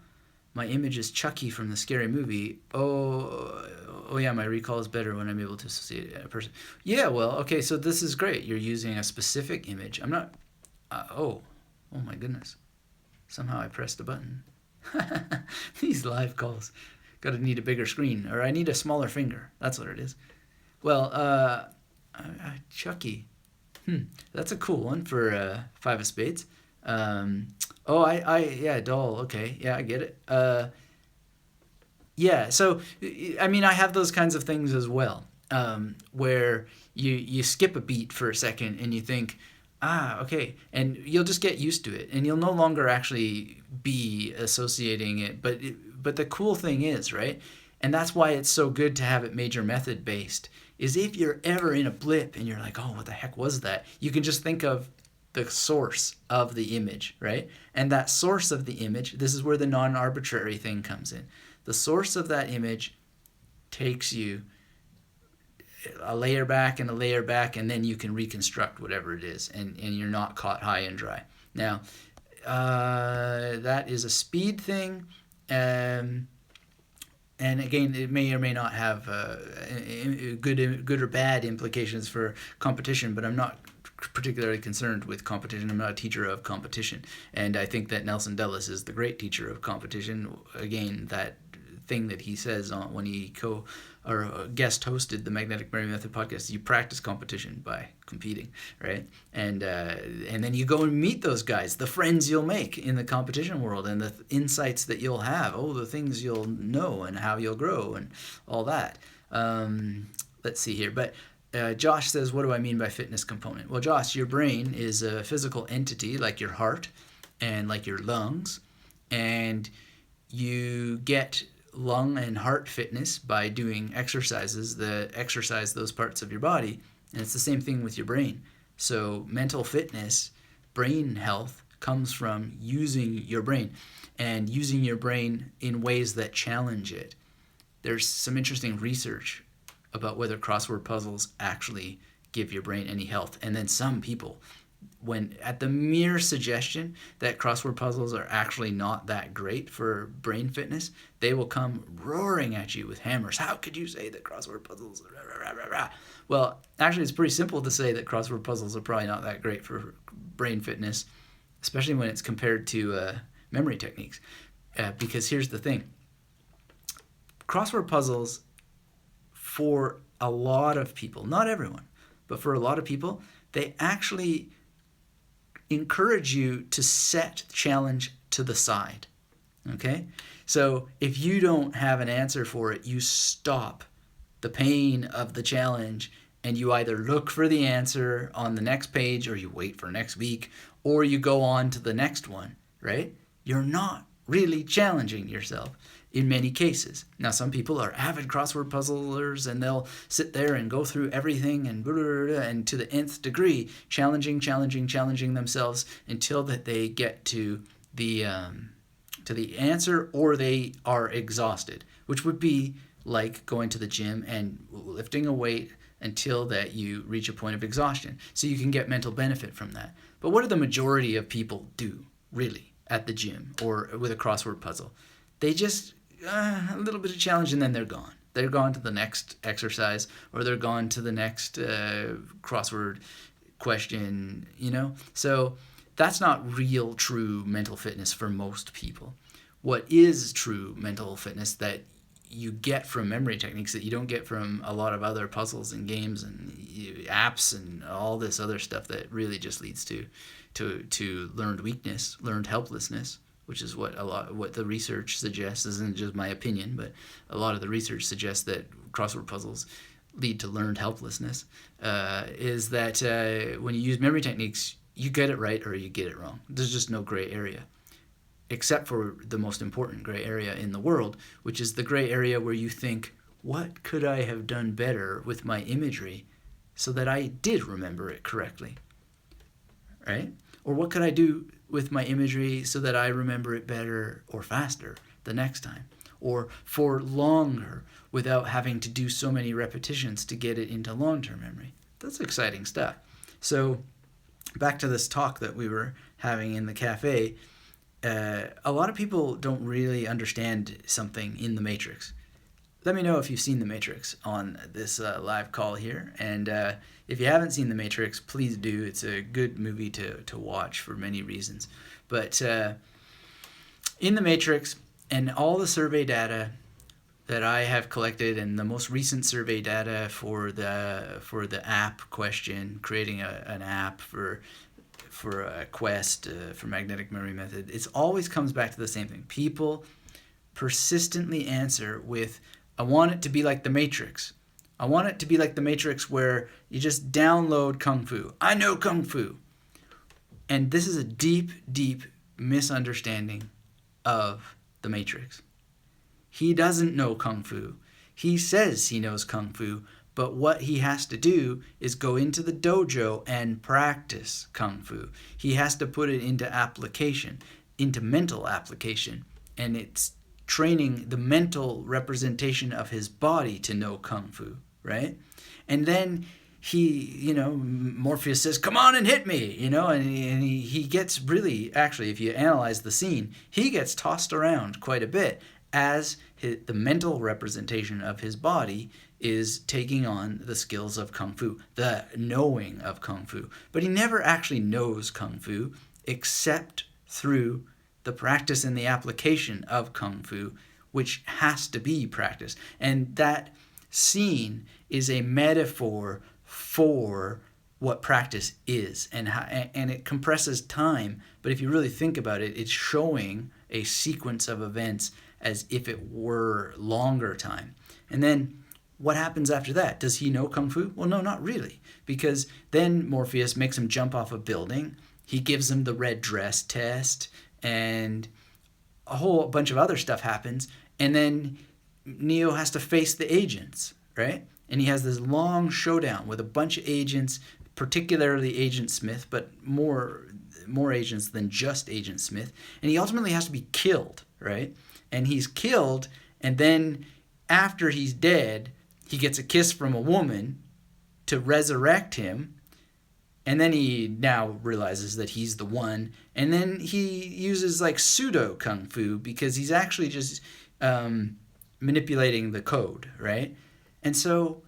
My image is Chucky from the Scary Movie. Oh yeah, my recall is better when I'm able to associate a person. Yeah, well, okay, so this is great. You're using a specific image. I'm not... oh my goodness. Somehow I pressed a button. These live calls. Gotta need a bigger screen, or I need a smaller finger. That's what it is. Well, Chucky. That's a cool one for 5 of spades. Yeah, doll. Okay, yeah, I get it. Yeah, so I mean, I have those kinds of things as well, where you skip a beat for a second and you think, okay, and you'll just get used to it, and you'll no longer actually be associating it. But the cool thing is, right, and that's why it's so good to have it major method based, is if you're ever in a blip and you're like, oh, what the heck was that? You can just think of the source of the image, right? And that source of the image, this is where the non-arbitrary thing comes in. The source of that image takes you a layer back and a layer back, and then you can reconstruct whatever it is, and you're not caught high and dry. Now, that is a speed thing, and again, it may or may not have good or bad implications for competition, but I'm not particularly concerned with competition. I'm not a teacher of competition, and I think that Nelson Dellis is the great teacher of competition. Again, that thing that he says when he guest hosted the Magnetic Memory Method podcast, you practice competition by competing, right? And then you go and meet those guys, the friends you'll make in the competition world, and the insights that you'll have, the things you'll know, and how you'll grow, and all that. Let's see here, but Josh says, what do I mean by fitness component? Well, Josh, your brain is a physical entity like your heart and like your lungs, and you get lung and heart fitness by doing exercises that exercise those parts of your body, and it's the same thing with your brain. So mental fitness, brain health, comes from using your brain, and using your brain in ways that challenge it. There's some interesting research about whether crossword puzzles actually give your brain any health, and then some people, when at the mere suggestion that crossword puzzles are actually not that great for brain fitness, they will come roaring at you with hammers. How could you say that crossword puzzles are rah, rah, rah, rah? Well, actually, it's pretty simple to say that crossword puzzles are probably not that great for brain fitness, especially when it's compared to memory techniques. Because here's the thing. Crossword puzzles, for a lot of people, not everyone, but for a lot of people, they actually encourage you to set challenge to the side, okay? So if you don't have an answer for it, you stop the pain of the challenge, and you either look for the answer on the next page, or you wait for next week, or you go on to the next one, right? You're not really challenging yourself in many cases. Now, some people are avid crossword puzzlers, and they'll sit there and go through everything and to the nth degree, challenging themselves until that they get to the answer, or they are exhausted, which would be like going to the gym and lifting a weight until that you reach a point of exhaustion. So you can get mental benefit from that. But what do the majority of people do, really, at the gym or with a crossword puzzle? They just a little bit of challenge, and then they're gone. They're gone to the next exercise, or they're gone to the next crossword question, So that's not real, true mental fitness for most people. What is true mental fitness that you get from memory techniques that you don't get from a lot of other puzzles and games and apps and all this other stuff that really just leads to learned weakness, learned helplessness, which is what the research suggests. This isn't just my opinion, but a lot of the research suggests that crossword puzzles lead to learned helplessness. Is that when you use memory techniques, you get it right or you get it wrong. There's just no gray area, except for the most important gray area in the world, which is the gray area where you think, what could I have done better with my imagery so that I did remember it correctly, right? Or what could I do with my imagery so that I remember it better or faster the next time, or for longer without having to do so many repetitions to get it into long-term memory. That's exciting stuff. So back to this talk that we were having in the cafe, a lot of people don't really understand something in The Matrix. Let me know if you've seen The Matrix on this live call here. And if you haven't seen The Matrix, please do. It's a good movie to watch for many reasons. But in The Matrix, and all the survey data that I have collected, and the most recent survey data for the app question, creating an app for a quest for magnetic memory method, it always comes back to the same thing. People persistently answer with, I want it to be like The Matrix. I want it to be like The Matrix where you just download Kung Fu. I know Kung Fu. And this is a deep, deep misunderstanding of The Matrix. He doesn't know Kung Fu. He says he knows Kung Fu, but what he has to do is go into the dojo and practice Kung Fu. He has to put it into application, into mental application. And it's training the mental representation of his body to know Kung Fu, right? And then Morpheus says, come on and hit me, and he gets really, actually, if you analyze the scene, he gets tossed around quite a bit as the mental representation of his body is taking on the skills of Kung Fu, the knowing of Kung Fu. But he never actually knows Kung Fu except through the practice and the application of Kung Fu, which has to be practice. And that scene is a metaphor for what practice is, and it compresses time. But if you really think about it, it's showing a sequence of events as if it were longer time. And then what happens after that? Does he know Kung Fu? Well, no, not really, because then Morpheus makes him jump off a building. He gives him the red dress test, and a whole bunch of other stuff happens. And then Neo has to face the agents, right? And he has this long showdown with a bunch of agents, particularly Agent Smith, but more agents than just Agent Smith. And he ultimately has to be killed, right? And he's killed, and then after he's dead, he gets a kiss from a woman to resurrect him. And then he now realizes that he's the one. And then he uses like pseudo Kung Fu because he's actually just manipulating the code, right? And so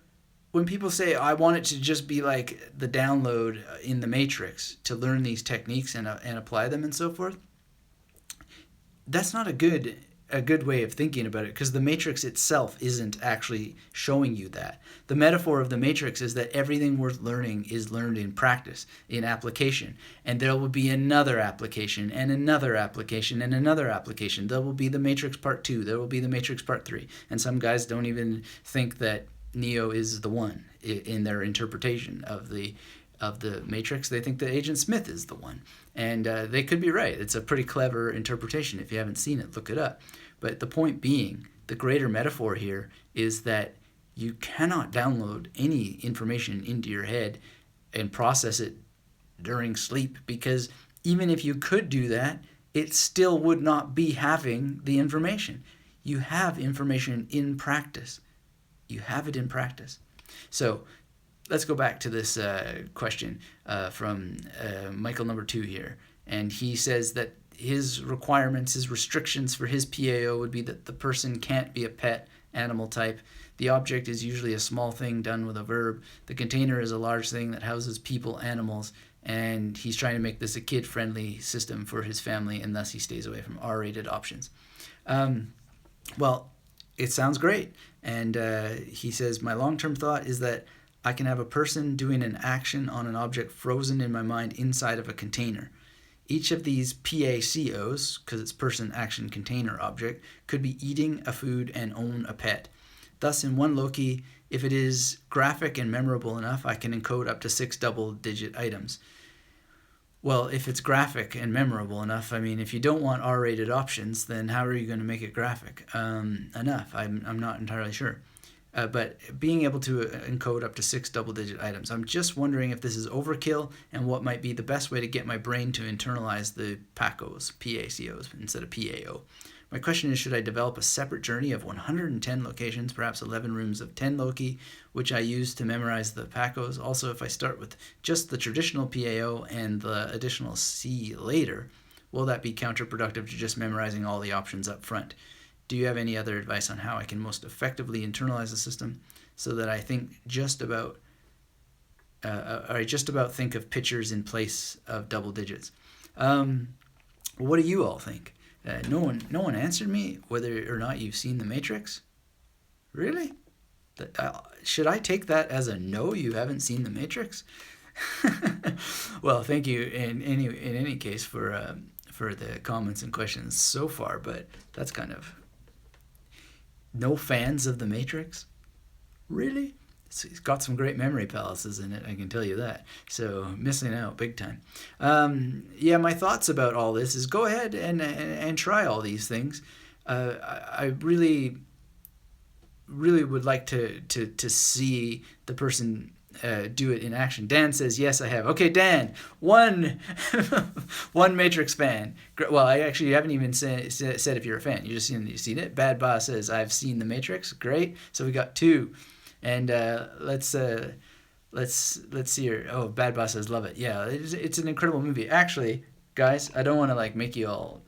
when people say, I want it to just be like the download in The Matrix to learn these techniques and apply them and so forth, that's not a good way of thinking about it, because the Matrix itself isn't actually showing you that. The metaphor of the Matrix is that everything worth learning is learned in practice, in application. And there will be another application and another application and another application. There will be the Matrix Part 2. There will be the Matrix Part 3. And some guys don't even think that Neo is the one in their interpretation of the Matrix. They think that Agent Smith is the one. And they could be right. It's a pretty clever interpretation. If you haven't seen it, look it up. But the point being, the greater metaphor here is that you cannot download any information into your head and process it during sleep, because even if you could do that, it still would not be having the information. You have information in practice. You have it in practice. So let's go back to this question from Michael number 2 here. And he says that his requirements, his restrictions for his PAO would be that the person can't be a pet animal type. The object is usually a small thing done with a verb. The container is a large thing that houses people, animals, and he's trying to make this a kid-friendly system for his family, and thus he stays away from R-rated options. Well, it sounds great. And he says, my long-term thought is that I can have a person doing an action on an object frozen in my mind inside of a container. Each of these PACOs, because it's person, action, container, object, could be eating a food and own a pet. Thus, in one Loki, if it is graphic and memorable enough, I can encode up to 6 double-digit items. Well, if it's graphic and memorable enough, I mean, if you don't want R-rated options, then how are you going to make it graphic enough? I'm not entirely sure. But being able to encode up to 6 double-digit items. I'm just wondering if this is overkill and what might be the best way to get my brain to internalize the PACOs, PACOs, instead of PAO. My question is, should I develop a separate journey of 110 locations, perhaps 11 rooms of 10 Loki, which I use to memorize the PACOs? Also, if I start with just the traditional PAO and the additional C later, will that be counterproductive to just memorizing all the options up front? Do you have any other advice on how I can most effectively internalize the system so that I think just about think of pictures in place of double digits? What do you all think? No one answered me whether or not you've seen The Matrix. Really? Should I take that as a no? You haven't seen The Matrix? Well, thank you in any case for the comments and questions so far, but that's kind of no fans of The Matrix? Really? It's got some great memory palaces in it, I can tell you that. So missing out big time. Yeah, my thoughts about all this is go ahead and try all these things. I really would like to see the person do it in action. Dan says, yes, I have. Okay, Dan, one Matrix fan. Well, you haven't even said if you're a fan. You've seen it. Bad Boss says, I've seen The Matrix. Great. So we got 2. And let's see here. Oh, Bad Boss says, love it. Yeah, it's an incredible movie. Actually, guys, I don't want to make you all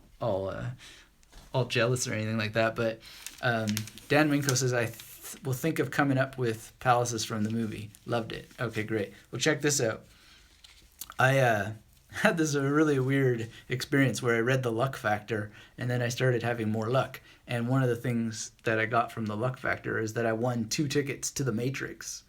jealous or anything like that, but Dan Winko says, will think of coming up with palaces from the movie. Loved it. Okay, great. Well, check this out. I had this really weird experience where I read The Luck Factor, and then I started having more luck. And one of the things that I got from The Luck Factor is that I won 2 tickets to The Matrix.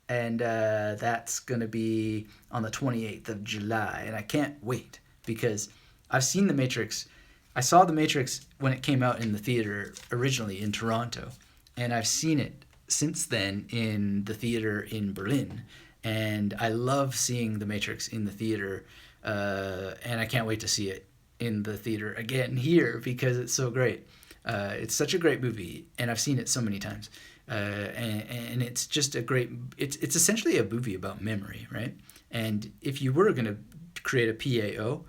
And that's going to be on the 28th of July. And I can't wait because I've seen The Matrix. I saw The Matrix when it came out in the theater originally in Toronto. And I've seen it since then in the theater in Berlin. And I love seeing The Matrix in the theater. And I can't wait to see it in the theater again here because it's so great. It's such a great movie, and I've seen it so many times. And it's just a great... It's essentially a movie about memory, right? And if you were going to create a PAO,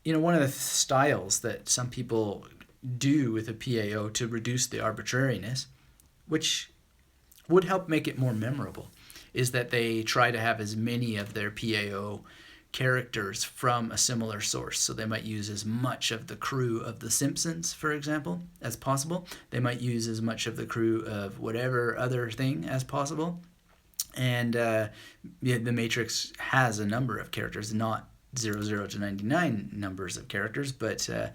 one of the styles that some people do with a PAO to reduce the arbitrariness, which would help make it more memorable, is that they try to have as many of their PAO characters from a similar source. So they might use as much of the crew of The Simpsons, for example, as possible. They might use as much of the crew of whatever other thing as possible. And The Matrix has a number of characters, not 00 to 99 numbers of characters, but a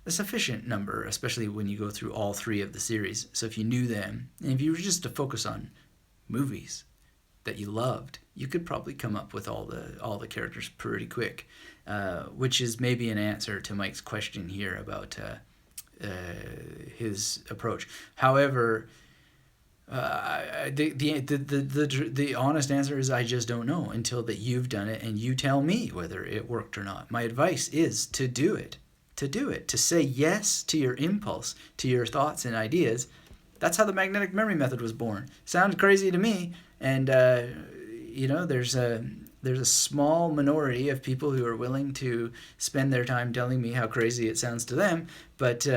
sufficient number, especially when you go through all 3 of the series. So if you knew them, and if you were just to focus on movies that you loved, you could probably come up with all the characters pretty quick, which is maybe an answer to Mike's question here about his approach. However, the honest answer is I just don't know until that you've done it and you tell me whether it worked or not. My advice is to do it, to say yes to your impulse, to your thoughts and ideas. That's how the magnetic memory method was born. Sounds crazy to me, and there's a small minority of people who are willing to spend their time telling me how crazy it sounds to them, but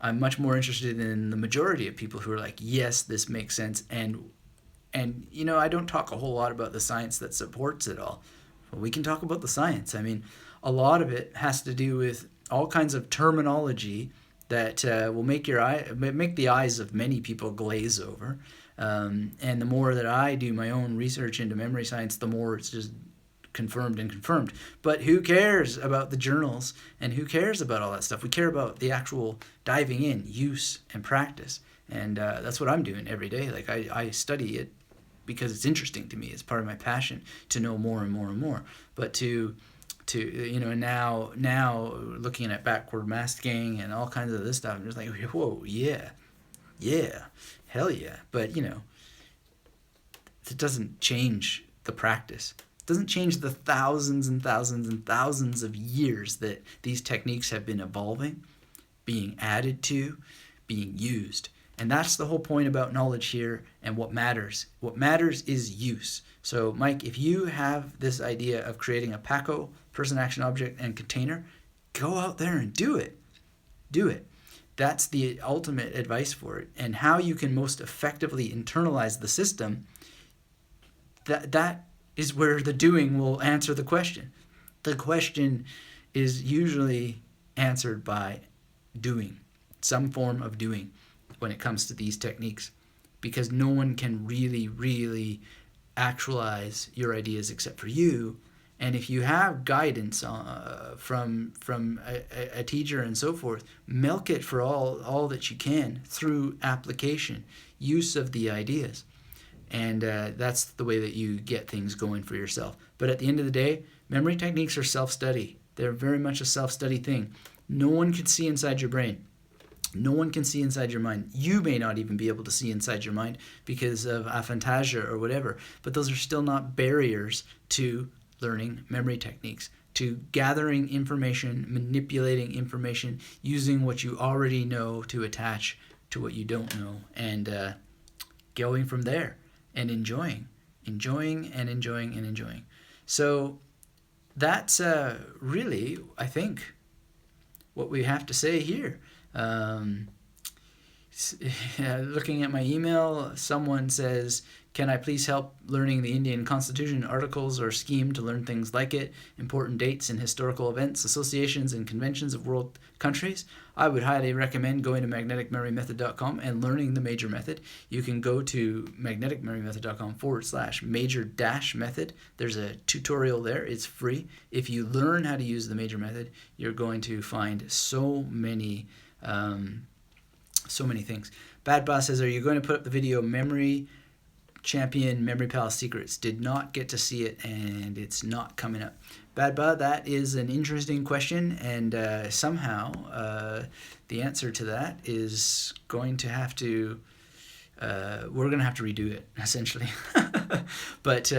I'm much more interested in the majority of people who are like, yes, this makes sense, and I don't talk a whole lot about the science that supports it all. Well, we can talk about the science. I mean, a lot of it has to do with all kinds of terminology that will make the eyes of many people glaze over. And the more that I do my own research into memory science, the more it's just confirmed and confirmed. But who cares about the journals, and who cares about all that stuff? We care about the actual diving in, use, and practice. And that's what I'm doing every day. Like I study it because it's interesting to me. It's part of my passion to know more and more and more. But to now looking at backward masking and all kinds of this stuff, I'm just like, whoa, yeah, hell yeah. But it doesn't change the practice. It doesn't change the thousands and thousands and thousands of years that these techniques have been evolving, being added to, being used. And that's the whole point about knowledge here and what matters. What matters is use. So, Mike, if you have this idea of creating a PACO, person, action, object, and container, go out there and do it. Do it. That's the ultimate advice for it. And how you can most effectively internalize the system, that is where the doing will answer the question. The question is usually answered by doing, some form of doing when it comes to these techniques, because no one can really actualize your ideas except for you. And if you have guidance from a teacher and so forth, milk it for all that you can through application, use of the ideas. And that's the way that you get things going for yourself. But at the end of the day, memory techniques are self-study. They're very much a self-study thing. No one can see inside your brain. No one can see inside your mind. You may not even be able to see inside your mind because of aphantasia or whatever, but those are still not barriers to learning memory techniques, to gathering information, manipulating information, using what you already know to attach to what you don't know, and going from there and enjoying. So that's really, I think, what we have to say here. Looking at my email, someone says, can I please help learning the Indian Constitution, articles or scheme to learn things like it, important dates and historical events, associations and conventions of world countries? I would highly recommend going to magneticmemorymethod.com and learning the major method. You can go to magneticmemorymethod.com/major-method. There's a tutorial there. It's free. If you learn how to use the major method, you're going to find so many things. Bad Boss says, are you going to put up the video Memory Champion Memory Palace Secrets? Did not get to see it, and it's not coming up. Bad Boss, that is an interesting question, and somehow the answer to that is going to have to, we're going to have to redo it, essentially. But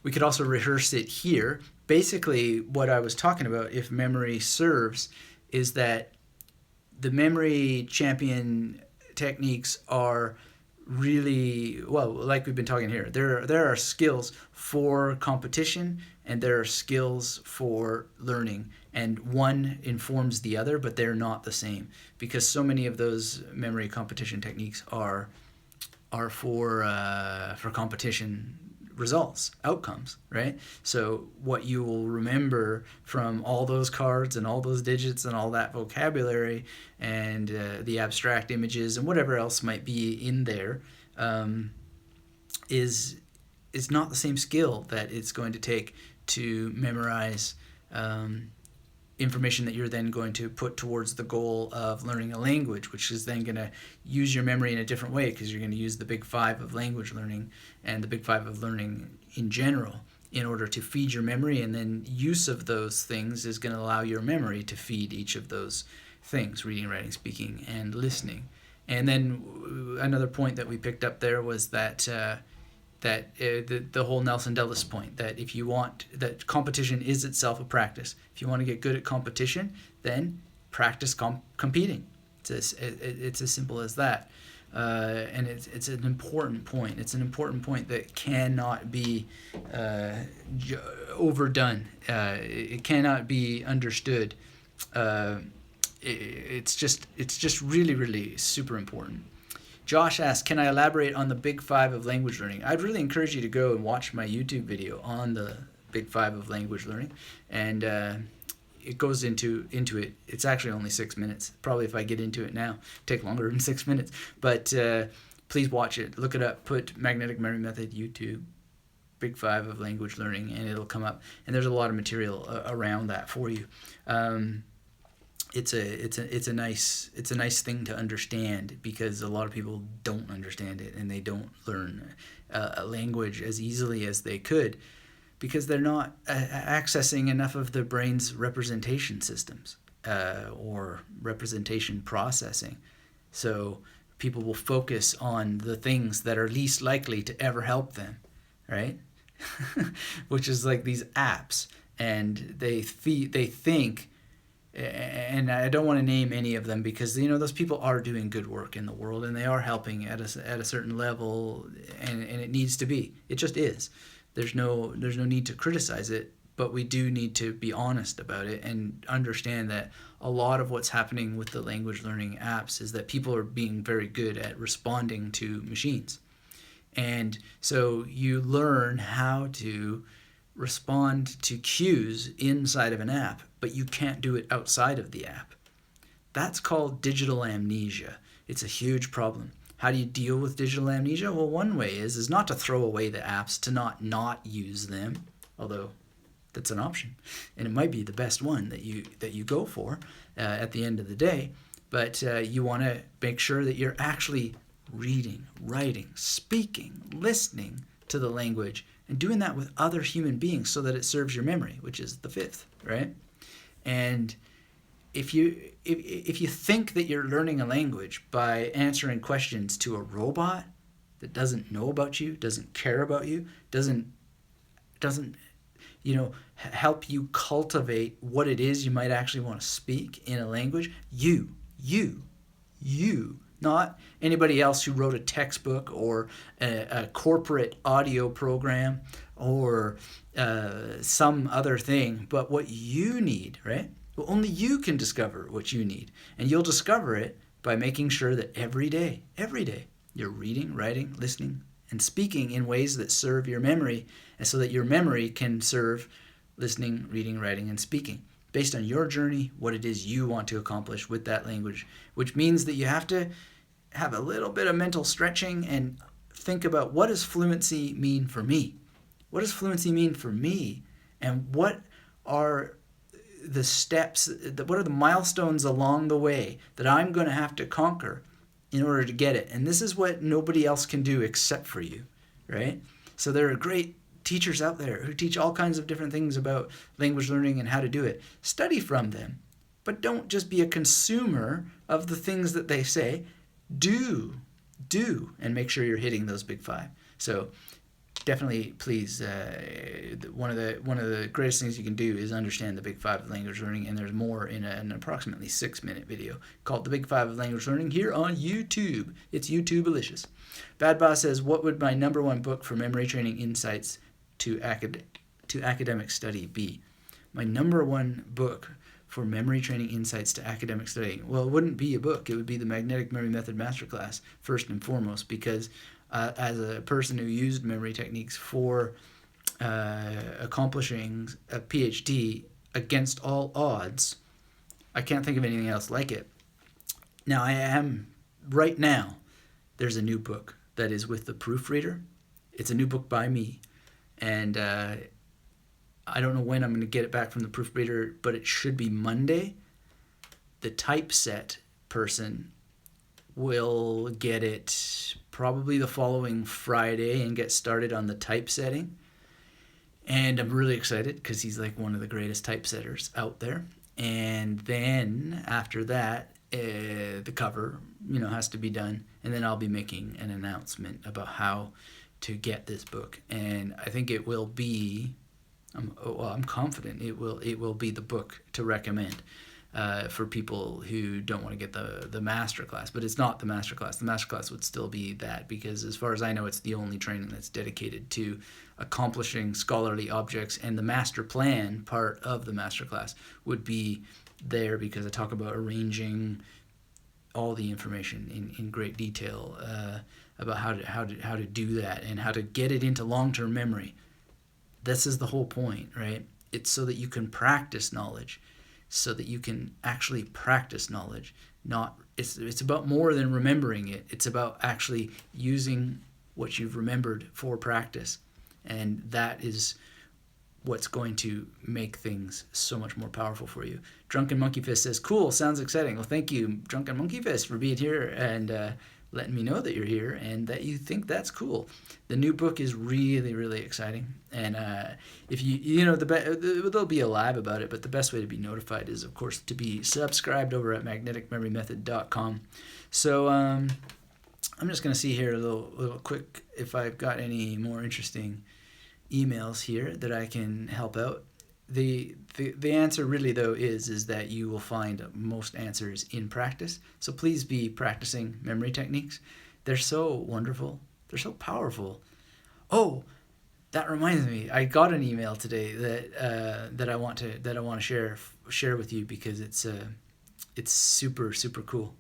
we could also rehearse it here. Basically, what I was talking about, if memory serves, is that the Memory Champion techniques are really, well, like we've been talking here, there are skills for competition and there are skills for learning, and one informs the other, but they're not the same, because so many of those memory competition techniques are for competition results, outcomes, right? So what you will remember from all those cards and all those digits and all that vocabulary and the abstract images and whatever else might be in there is not the same skill that it's going to take to memorize information that you're then going to put towards the goal of learning a language, which is then going to use your memory in a different way, because you're going to use the big five of language learning and the big five of learning in general in order to feed your memory, and then use of those things is going to allow your memory to feed each of those things: reading, writing, speaking, and listening. And then another point that we picked up there was that the whole Nelson Dellis point, that if you want, that competition is itself a practice. If you want to get good at competition, then practice competing. It's as simple as that. And it's an important point. It's an important point that cannot be overdone. It cannot be understood. It's just really super important. Josh asks, can I elaborate on the big five of language learning? I'd really encourage you to go and watch my YouTube video on the big five of language learning, and it goes into it. It's actually only 6 minutes. Probably if I get into it now, take longer than 6 minutes. But please watch it. Look it up. Put Magnetic Memory Method YouTube Big Five of Language Learning, and it'll come up. And there's a lot of material around that for you. It's a nice thing to understand, because a lot of people don't understand it, and they don't learn a language as easily as they could, because they're not accessing enough of their brain's representation systems or representation processing. So people will focus on the things that are least likely to ever help them, right? Which is like these apps, and they think, and I don't want to name any of them, because those people are doing good work in the world, and they are helping at a certain level, and it needs to be. It just is. There's no need to criticize it, but we do need to be honest about it and understand that a lot of what's happening with the language learning apps is that people are being very good at responding to machines. And so you learn how to respond to cues inside of an app, but you can't do it outside of the app. That's called digital amnesia. It's a huge problem. How do you deal with digital amnesia? Well, one way is not to throw away the apps, to not use them, although that's an option, and it might be the best one that you go for at the end of the day. But you want to make sure that you're actually reading, writing, speaking, listening to the language, and doing that with other human beings so that it serves your memory, which is the fifth, right? And if you think that you're learning a language by answering questions to a robot that doesn't know about you, doesn't care about you, doesn't help you cultivate what it is you might actually want to speak in a language, you, not anybody else who wrote a textbook or a corporate audio program or some other thing, but what you need, right? Well, only you can discover what you need. And you'll discover it by making sure that every day, you're reading, writing, listening, and speaking in ways that serve your memory, and so that your memory can serve listening, reading, writing, and speaking based on your journey, what it is you want to accomplish with that language, which means that you have to have a little bit of mental stretching and think about, what does fluency mean for me? What does fluency mean for me? And what are the steps, what are the milestones along the way that I'm going to have to conquer in order to get it? And this is what nobody else can do except for you, right? So there are great teachers out there who teach all kinds of different things about language learning and how to do it. Study from them, but don't just be a consumer of the things that they say. Do, and make sure you're hitting those big five. So definitely, please, one of the greatest things you can do is understand the big five of language learning, and there's more in an approximately 6-minute video called The Big Five of Language Learning here on YouTube. It's YouTube-alicious. Bad Boss says, what would my number one book for memory training insights to academic study be? My number one book for memory training insights to academic study? Well, it wouldn't be a book. It would be the Magnetic Memory Method Masterclass, first and foremost, because as a person who used memory techniques for accomplishing a PhD against all odds, I can't think of anything else like it. Now, right now, there's a new book that is with the proofreader. It's a new book by me, and I don't know when I'm going to get it back from the proofreader, but it should be Monday. The typeset person will get it probably the following Friday and get started on the typesetting. And I'm really excited because he's like one of the greatest typesetters out there. And then after that, the cover, has to be done. And then I'll be making an announcement about how to get this book. And I think it will be, I'm confident it will be the book to recommend for people who don't want to get the masterclass. But it's not the masterclass. The masterclass would still be that, because as far as I know, it's the only training that's dedicated to accomplishing scholarly objects, and the master plan part of the masterclass would be there, because I talk about arranging all the information in great detail about how to do that and how to get it into long-term memory. This is the whole point, right? It's so that you can practice knowledge, so that you can actually practice knowledge. It's about more than remembering it. It's about actually using what you've remembered for practice. And that is what's going to make things so much more powerful for you. Drunken Monkey Fist says, cool, sounds exciting. Well, thank you, Drunken Monkey Fist, for being here and letting me know that you're here and that you think that's cool. The new book is really, really exciting. And if there'll be a live about it, but the best way to be notified is, of course, to be subscribed over at magneticmemorymethod.com. So I'm just going to see here a little quick if I've got any more interesting emails here that I can help out. The answer really though is that you will find most answers in practice. So please be practicing memory techniques. They're so wonderful. They're so powerful. Oh, that reminds me. I got an email today that I want to share with you because it's super, super cool.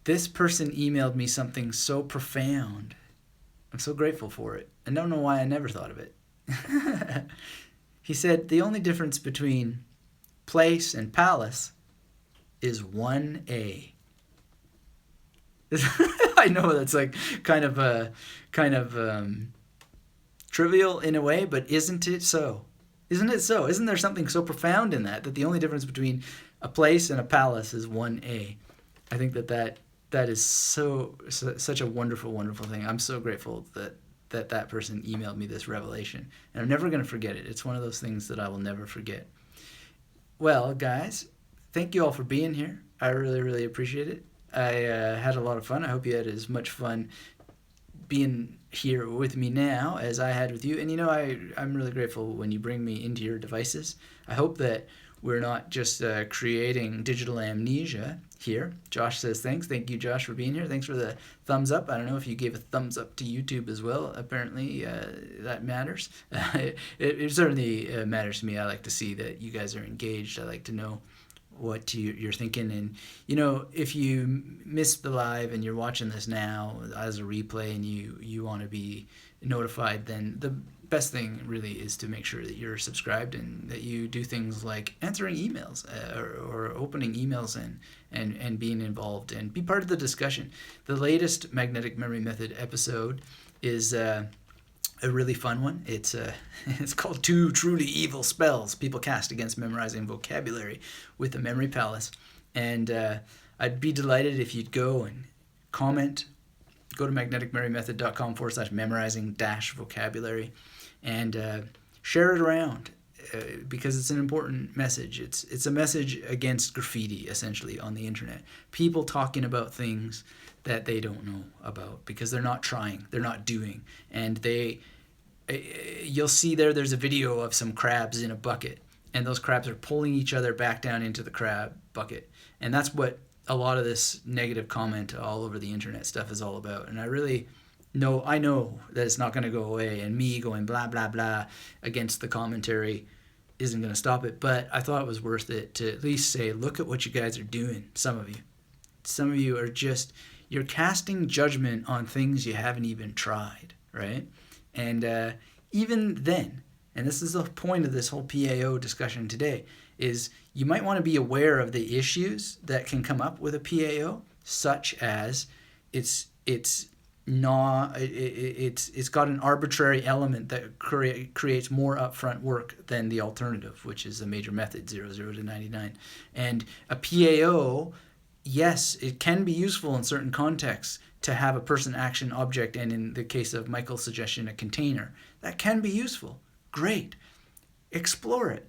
This person emailed me something so profound. I'm so grateful for it. I don't know why I never thought of it. He said, the only difference between place and palace is 1A. I know that's like kind of trivial in a way, but isn't it so? Isn't it so? Isn't there something so profound in that the only difference between a place and a palace is 1A? I think that is such a wonderful, wonderful thing. I'm so grateful that person emailed me this revelation, and I'm never going to forget it. It's one of those things that I will never forget. Well, guys, thank you all for being here. I really, really appreciate it. I had a lot of fun. I hope you had as much fun being here with me now as I had with you. And I'm really grateful when you bring me into your devices. I hope that we're not just creating digital amnesia here. Josh says thanks. Thank you, Josh, for being here. Thanks for the thumbs up. I don't know if you gave a thumbs up to YouTube as well. Apparently, that matters. It certainly matters to me. I like to see that you guys are engaged. I like to know what you're thinking. And, if you missed the live and you're watching this now as a replay and you want to be notified, then the best thing really is to make sure that you're subscribed and that you do things like answering emails or opening emails and being involved and be part of the discussion. The latest Magnetic Memory Method episode is a really fun one. It's called 2 Truly Evil Spells People Cast Against Memorizing Vocabulary with the Memory Palace. And I'd be delighted if you'd go and comment. Go to magneticmemorymethod.com/memorizing-vocabulary and share it around because it's an important message. It's a message against graffiti, essentially, on the internet. People talking about things that they don't know about because they're not trying, they're not doing. And you'll see there's a video of some crabs in a bucket, and those crabs are pulling each other back down into the crab bucket. And that's what a lot of this negative comment all over the internet stuff is all about. And I know that it's not going to go away, and me going blah, blah, blah against the commentary isn't going to stop it. But I thought it was worth it to at least say, look at what you guys are doing, some of you. Some of you are you're casting judgment on things you haven't even tried, right? And even then, and this is the point of this whole PAO discussion today, is you might want to be aware of the issues that can come up with a PAO, such as it's got an arbitrary element that creates more upfront work than the alternative, which is a major method, 0 to 99. And a PAO, yes, it can be useful in certain contexts to have a person, action, object, and in the case of Michael's suggestion, a container. That can be useful. Great. Explore it.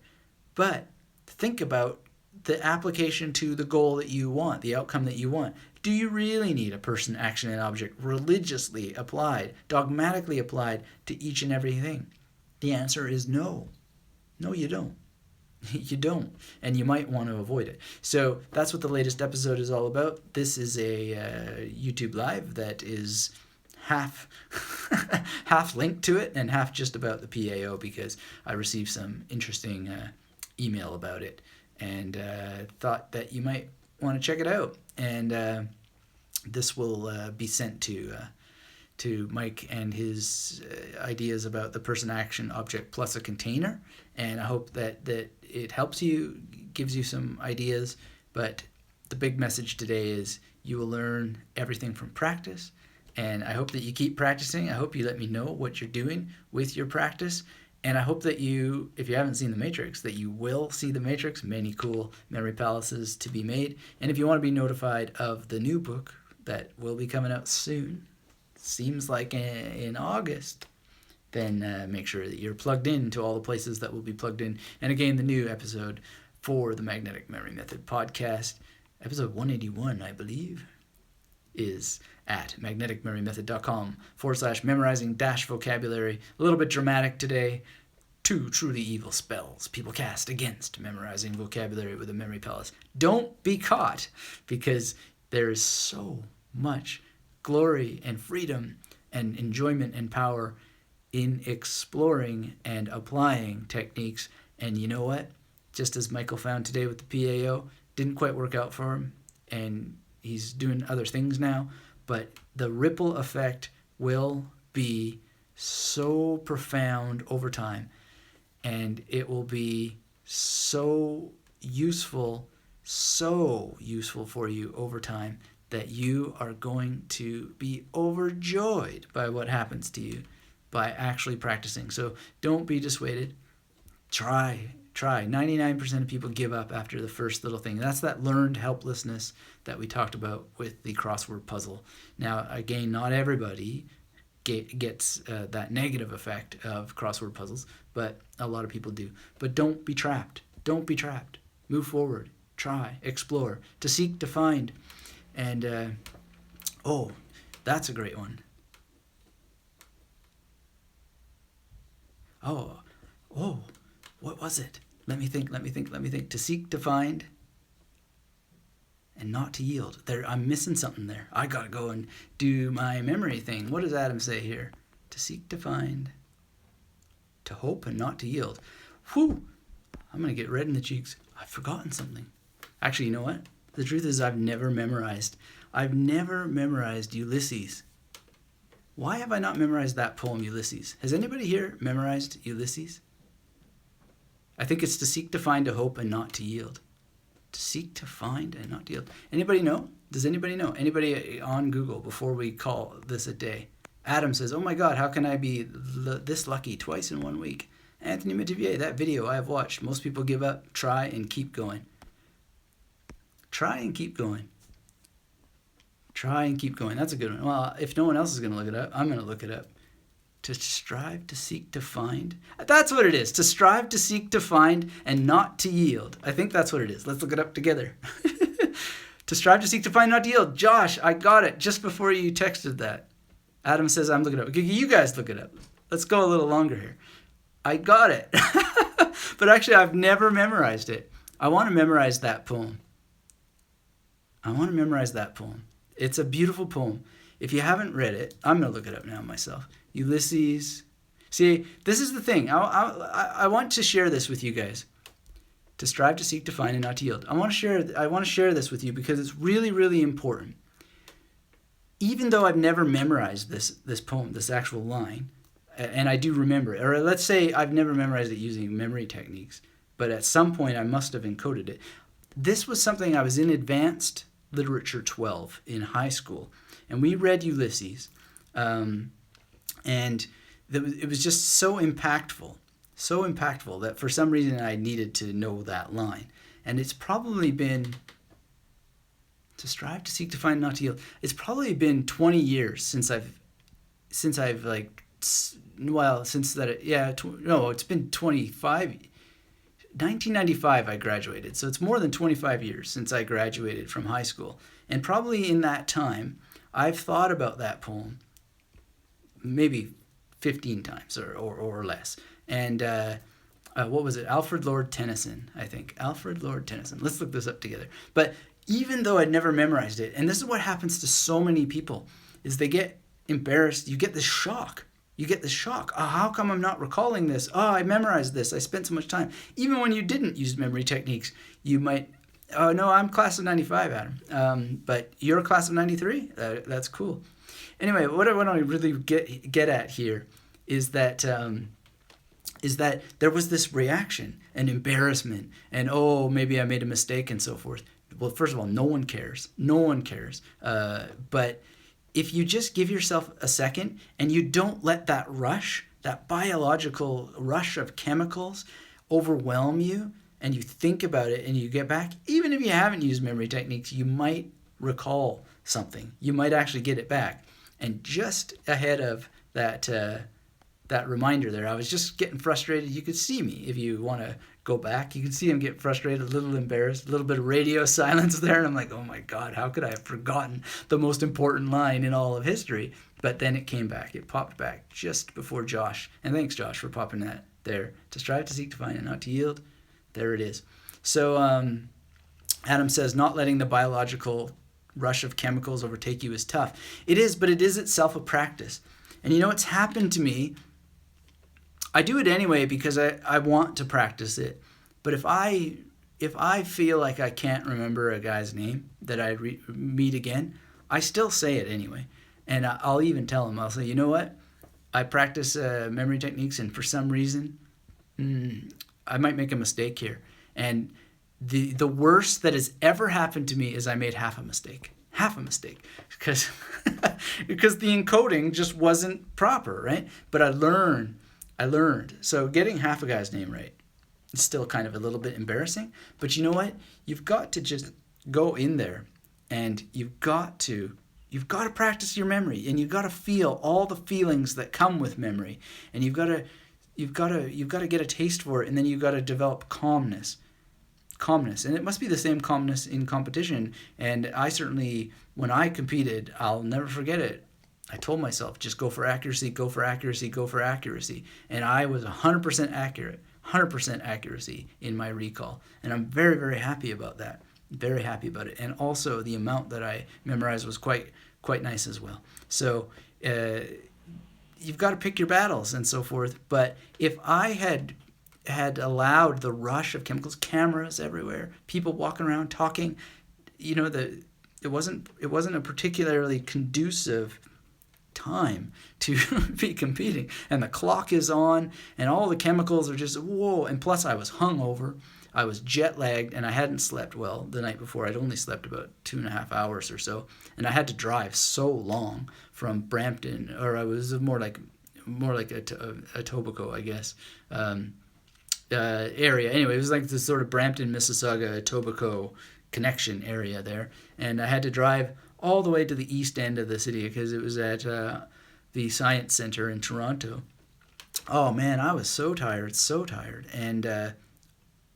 But think about the application to the goal that you want, the outcome that you want. Do you really need a person, action, and object religiously applied, dogmatically applied to each and everything? The answer is no. No, you don't. You don't. And you might want to avoid it. So that's what the latest episode is all about. This is a YouTube Live that is half linked to it and half just about the PAO because I received some interesting email about it and thought that you might want to check it out. And this will be sent to Mike and his ideas about the person, action, object plus a container. And I hope that it helps you, gives you some ideas. But the big message today is you will learn everything from practice And I hope that you keep practicing. I hope you let me know what you're doing with your practice. And I hope that you, if you haven't seen The Matrix, that you will see The Matrix. Many cool memory palaces to be made. And if you want to be notified of the new book that will be coming out soon, seems like in August, then make sure that you're plugged in to all the places that will be plugged in. And again, the new episode for the Magnetic Memory Method podcast, episode 181, I believe, is at magneticmemorymethod.com/memorizing-vocabulary. A little bit dramatic today. 2 truly evil spells people cast against memorizing vocabulary with a memory palace. Don't be caught, because there is so much glory and freedom and enjoyment and power in exploring and applying techniques. And you know what? Just as Michael found today with the PAO, didn't quite work out for him, and he's doing other things now, but the ripple effect will be so profound over time, and it will be so useful for you over time that you are going to be overjoyed by what happens to you by actually practicing. So don't be dissuaded. Try. 99% of people give up after the first little thing. That's that learned helplessness that we talked about with the crossword puzzle. Now, again, not everybody gets that negative effect of crossword puzzles, but a lot of people do. But don't be trapped. Don't be trapped. Move forward. Try. Explore. To seek, to find. And, that's a great one. Oh, what was it? Let me think. To seek, to find, and not to yield. I'm missing something there. I gotta go and do my memory thing. What does Adam say here? To seek, to find, to hope, and not to yield. Whew! I'm gonna get red in the cheeks. I've forgotten something. Actually, you know what? The truth is I've never memorized Ulysses. Why have I not memorized that poem, Ulysses? Has anybody here memorized Ulysses? I think it's to seek, to find, to hope, and not to yield. To seek, to find, and not to yield. Anybody know? Does anybody know? Anybody on Google before we call this a day? Adam says, oh my God, how can I be this lucky twice in 1 week? Anthony Metivier, that video I have watched. Most people give up. Try and keep going. Try and keep going. Try and keep going. That's a good one. Well, if no one else is going to look it up, I'm going to look it up. To strive, to seek, to find. That's what it is. To strive, to seek, to find, and not to yield. I think that's what it is. Let's look it up together. To strive, to seek, to find, not to yield. Josh, I got it just before you texted that. Adam says I'm looking it up. You guys look it up. Let's go a little longer here. I got it. But actually, I've never memorized it. I want to memorize that poem. It's a beautiful poem. If you haven't read it, I'm going to look it up now myself. Ulysses. See, this is the thing. I want to share this with you guys. To strive, to seek, to find, and not to yield. I want to share this with you because it's really, really important. Even though I've never memorized this poem, this actual line, and I do remember it, or let's say I've never memorized it using memory techniques, but at some point I must have encoded it. This was something I was in advanced literature 12 in high school, and we read Ulysses, and it was just so impactful that for some reason I needed to know that line. And it's probably been, to strive, to seek, to find, not to yield. It's probably been 20 years since it's been 25. 1995 I graduated, so it's more than 25 years since I graduated from high school. And probably in that time, I've thought about that poem maybe 15 times or less. And what was it? Alfred Lord Tennyson, I think. Alfred Lord Tennyson. Let's look this up together. But even though I'd never memorized it, and this is what happens to so many people, is they get embarrassed. You get this shock. Oh, how come I'm not recalling this? Oh, I memorized this. I spent so much time. Even when you didn't use memory techniques, you might, oh, no, I'm class of 95, Adam. But you're a class of 93? That's cool. Anyway, what I want to really get at here is that there was this reaction and embarrassment and, oh, maybe I made a mistake and so forth. Well, first of all, no one cares. But if you just give yourself a second and you don't let that rush, that biological rush of chemicals overwhelm you, and you think about it and you get back, even if you haven't used memory techniques, you might recall something. You might actually get it back. And just ahead of that that reminder there, I was just getting frustrated. You could see me if you want to go back. You can see him get frustrated, a little embarrassed, a little bit of radio silence there. And I'm like, oh my God, how could I have forgotten the most important line in all of history? But then it came back. It popped back just before Josh. And thanks, Josh, for popping that there. To strive, to seek, to find, and not to yield. There it is. So Adam says, not letting the biological rush of chemicals overtake you is tough. It is, but it is itself a practice. And you know, it's happened to me. I do it anyway because I want to practice it. But if I feel like I can't remember a guy's name that I meet again, I still say it anyway. And I'll even tell him, I'll say, you know what? I practice memory techniques, and for some reason, I might make a mistake here. And the worst that has ever happened to me is I made half a mistake. Because because the encoding just wasn't proper, right? But I learned. So getting half a guy's name right is still kind of a little bit embarrassing. But you know what? You've got to just go in there, and you've got to practice your memory, and you've got to feel all the feelings that come with memory, and you've got to get a taste for it, and then you've got to develop calmness. And it must be the same calmness in competition. And I certainly, when I competed, I'll never forget it, I told myself, just go for accuracy. And I was 100% accurate, 100% accuracy in my recall. And I'm very, very happy about that. Very happy about it. And also the amount that I memorized was quite nice as well. So you've got to pick your battles and so forth. But if I had allowed the rush of chemicals, cameras everywhere, people walking around talking, you know, it wasn't a particularly conducive time to be competing. And the clock is on, and all the chemicals are just whoa. And plus, I was hungover, I was jet lagged, and I hadn't slept well the night before. I'd only slept about 2.5 hours or so, and I had to drive so long from Brampton, or I was more like a Etobicoke, I guess. Area. Anyway, it was like this sort of Brampton, Mississauga, Etobicoke connection area there. And I had to drive all the way to the east end of the city because it was at the Science Center in Toronto. Oh man, I was so tired. And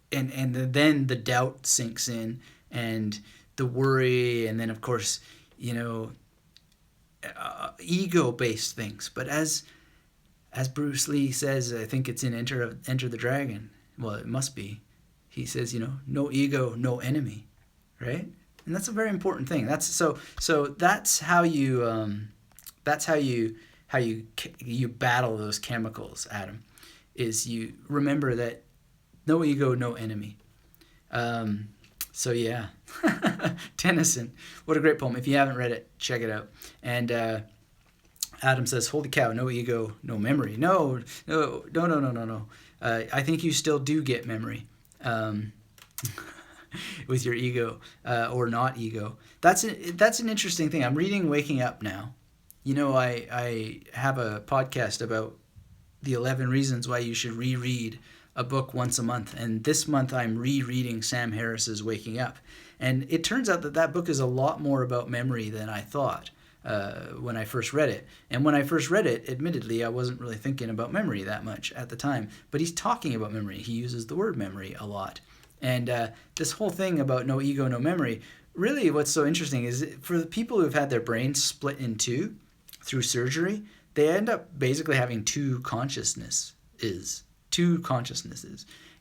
then the doubt sinks in, and the worry, and then of course, you know, ego-based things. But as Bruce Lee says, I think it's in Enter the Dragon. Well, it must be. He says, you know, no ego, no enemy, right? And that's a very important thing. That's how you battle those chemicals, Adam. Is you remember that no ego, no enemy. So yeah, Tennyson, what a great poem. If you haven't read it, check it out. And Adam says, holy cow, no ego, no memory. No. I think you still do get memory with your ego or not ego. That's an interesting thing. I'm reading Waking Up now. You know, I have a podcast about the 11 reasons why you should reread a book once a month. And this month I'm rereading Sam Harris's Waking Up. And it turns out that book is a lot more about memory than I thought. When I first read it. And when I first read it, admittedly, I wasn't really thinking about memory that much at the time. But he's talking about memory. He uses the word memory a lot. And this whole thing about no ego, no memory, really what's so interesting is for the people who have had their brains split in two through surgery, they end up basically having two consciousnesses.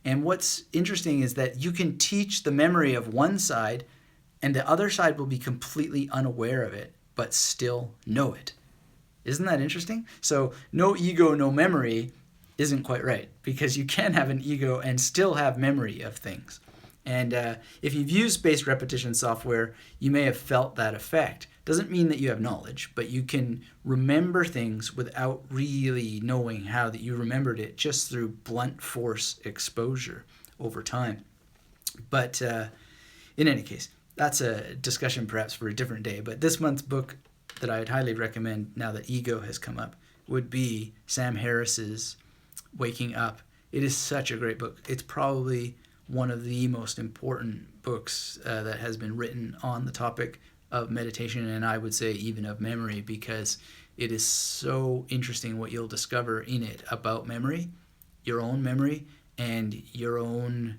And what's interesting is that you can teach the memory of one side, and the other side will be completely unaware of it, but still know it. Isn't that interesting? So no ego, no memory isn't quite right, because you can have an ego and still have memory of things. And if you've used spaced repetition software, you may have felt that effect. Doesn't mean that you have knowledge, but you can remember things without really knowing how that you remembered it, just through blunt force exposure over time. But in any case, that's a discussion perhaps for a different day. But this month's book that I would highly recommend now that ego has come up would be Sam Harris's Waking Up. It is such a great book. It's probably one of the most important books that has been written on the topic of meditation, and I would say even of memory, because it is so interesting what you'll discover in it about memory, your own memory, and your own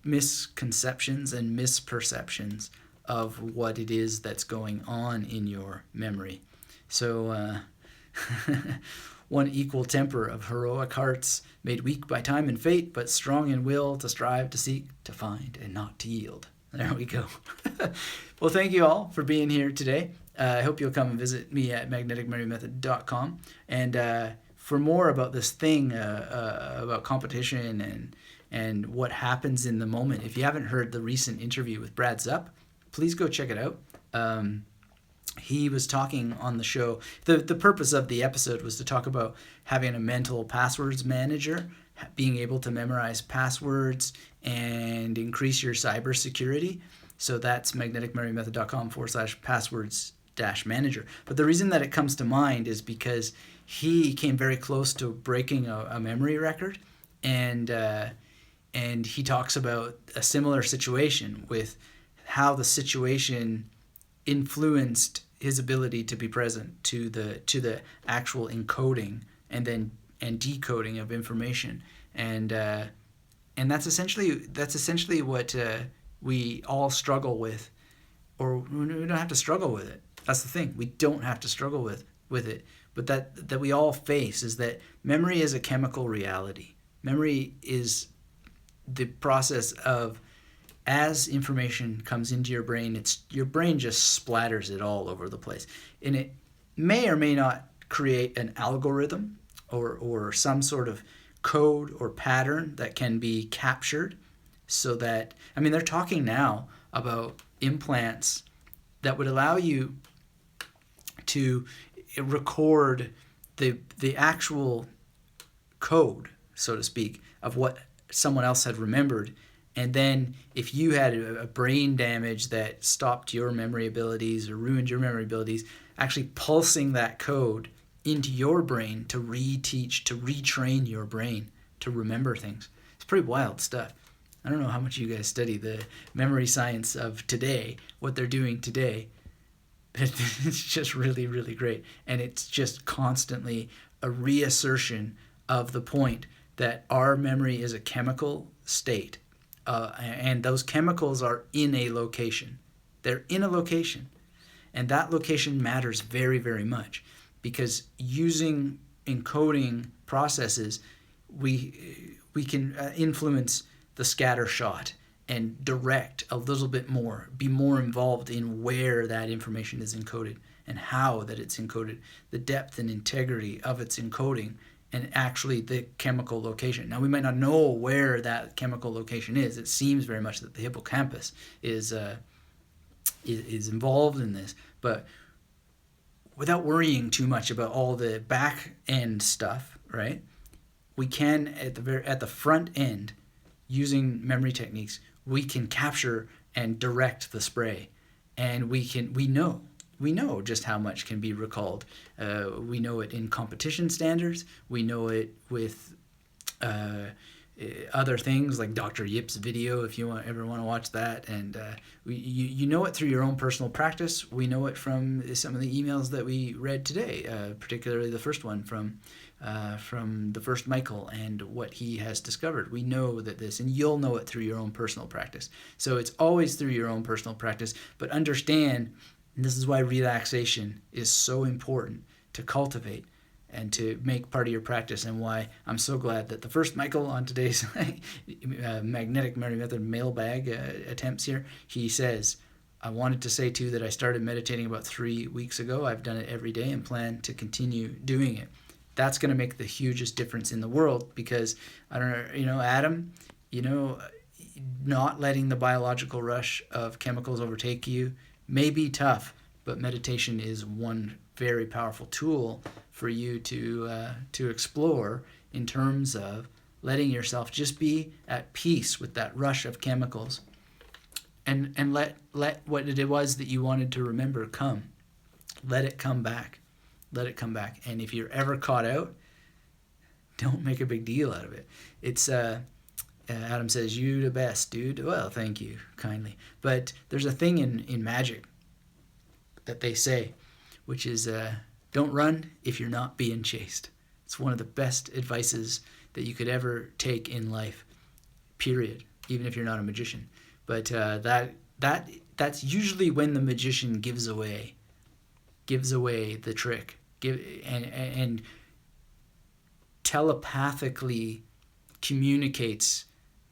misconceptions and misperceptions of what it is that's going on in your memory. So, one equal temper of heroic hearts, made weak by time and fate, but strong in will to strive, to seek, to find, and not to yield. There we go. Well, thank you all for being here today. I hope you'll come and visit me at magneticmemorymethod.com. And for more about this thing, about competition and what happens in the moment, if you haven't heard the recent interview with Brad Zupp, please go check it out. He was talking on the show. The purpose of the episode was to talk about having a mental passwords manager, being able to memorize passwords and increase your cybersecurity. So that's magneticmemorymethod.com/passwords-manager. But the reason that it comes to mind is because he came very close to breaking a memory record, and he talks about a similar situation with how the situation influenced his ability to be present to the actual encoding and decoding of information, and that's essentially what we all struggle with, or we don't have to struggle with it. That's the thing, we don't have to struggle with it, but that we all face is that memory is a chemical reality. Memory is the process of, as information comes into your brain, your brain just splatters it all over the place. And it may or may not create an algorithm or some sort of code or pattern that can be captured, so that, I mean, they're talking now about implants that would allow you to record the actual code, so to speak, of what someone else had remembered. And then if you had a brain damage that stopped your memory abilities or ruined your memory abilities, actually pulsing that code into your brain to reteach, to retrain your brain to remember things. It's pretty wild stuff. I don't know how much you guys study the memory science of today, what they're doing today, but it's just really, really great. And it's just constantly a reassertion of the point that our memory is a chemical state. And those chemicals are in a location. They're in a location. And that location matters very, very much, because using encoding processes, we can influence the scatter shot and direct a little bit more, be more involved in where that information is encoded and how that it's encoded, the depth and integrity of its encoding, and actually the chemical location. Now, we might not know where that chemical location is. It seems very much that the hippocampus is involved in this, but without worrying too much about all the back end stuff, right? We can, at the front end, using memory techniques, we can capture and direct the spray, and we know just how much can be recalled. We know it in competition standards. We know it with other things like Dr. Yip's video, if you ever want to watch that. And you know it through your own personal practice. We know it from some of the emails that we read today, particularly the first one from the first Michael and what he has discovered. We know that this, and you'll know it through your own personal practice. So it's always through your own personal practice, but understand, and this is why relaxation is so important to cultivate and to make part of your practice, and why I'm so glad that the first Michael on today's Magnetic Memory Method mailbag attempts here, he says, I wanted to say too that I started meditating about 3 weeks ago. I've done it every day and plan to continue doing it. That's going to make the hugest difference in the world, because, I don't know, Adam, not letting the biological rush of chemicals overtake you may be tough, but meditation is one very powerful tool for you to explore in terms of letting yourself just be at peace with that rush of chemicals, and let what it was that you wanted to remember come. Let it come back. Let it come back. And if you're ever caught out, don't make a big deal out of it. It's Adam says, "You the best, dude." Well, thank you kindly. But there's a thing in magic that they say, which is don't run if you're not being chased. It's one of the best advices that you could ever take in life, period, even if you're not a magician. But that's usually when the magician gives away the trick, and telepathically communicates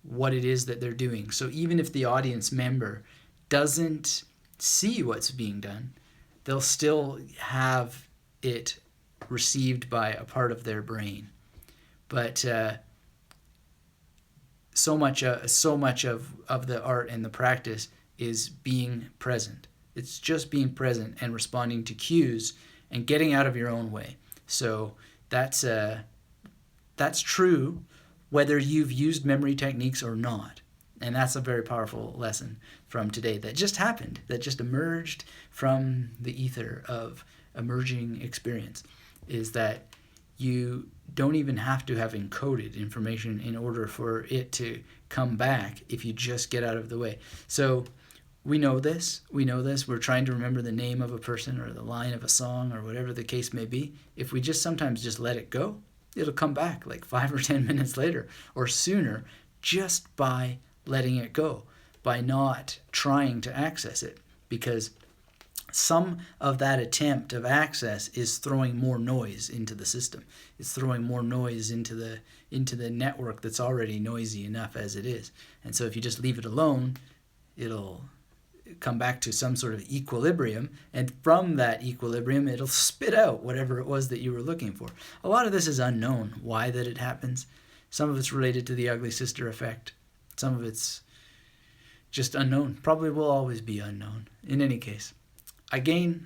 what it is that they're doing. So even if the audience member doesn't see what's being done, they'll still have it received by a part of their brain. But so much of the art and the practice is being present. It's just being present and responding to cues and getting out of your own way. So that's true whether you've used memory techniques or not. And that's a very powerful lesson from today that just happened, that just emerged from the ether of emerging experience, is that you don't even have to have encoded information in order for it to come back if you just get out of the way. So we know this. We're trying to remember the name of a person or the line of a song or whatever the case may be. If we just sometimes just let it go, it'll come back like 5 or 10 minutes later or sooner, just by letting it go, by not trying to access it, because some of that attempt of access is throwing more noise into the system. It's throwing more noise into the network that's already noisy enough as it is. And so if you just leave it alone, it'll come back to some sort of equilibrium, and from that equilibrium it'll spit out whatever it was that you were looking for. A lot of this is unknown, why that it happens. Some of it's related to the ugly sister effect. Some of it's just unknown. Probably will always be unknown. In any case, again,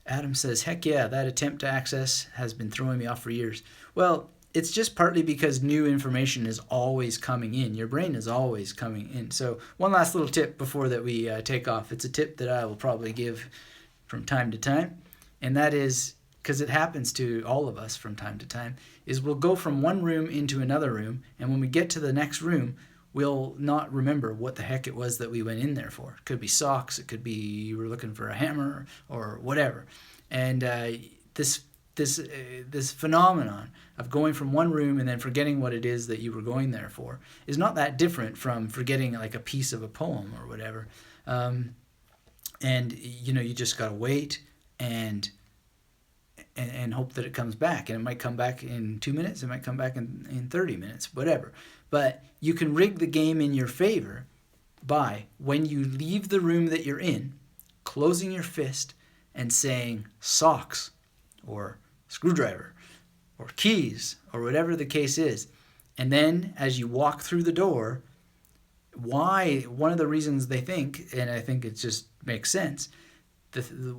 Adam says, heck yeah, that attempt to access has been throwing me off for years. Well, it's just partly because new information is always coming in. Your brain is always coming in. So one last little tip before that we take off. It's a tip that I will probably give from time to time, and that is, because it happens to all of us from time to time, is we'll go from one room into another room, and when we get to the next room, we'll not remember what the heck it was that we went in there for. It could be socks, it could be you were looking for a hammer or whatever. And this phenomenon of going from one room and then forgetting what it is that you were going there for is not that different from forgetting like a piece of a poem or whatever. And you just gotta wait and hope that it comes back. And it might come back in 2 minutes, it might come back in 30 minutes, whatever. But you can rig the game in your favor by, when you leave the room that you're in, closing your fist and saying socks or screwdriver or keys or whatever the case is. And then as you walk through the door, one of the reasons they think, and I think it just makes sense,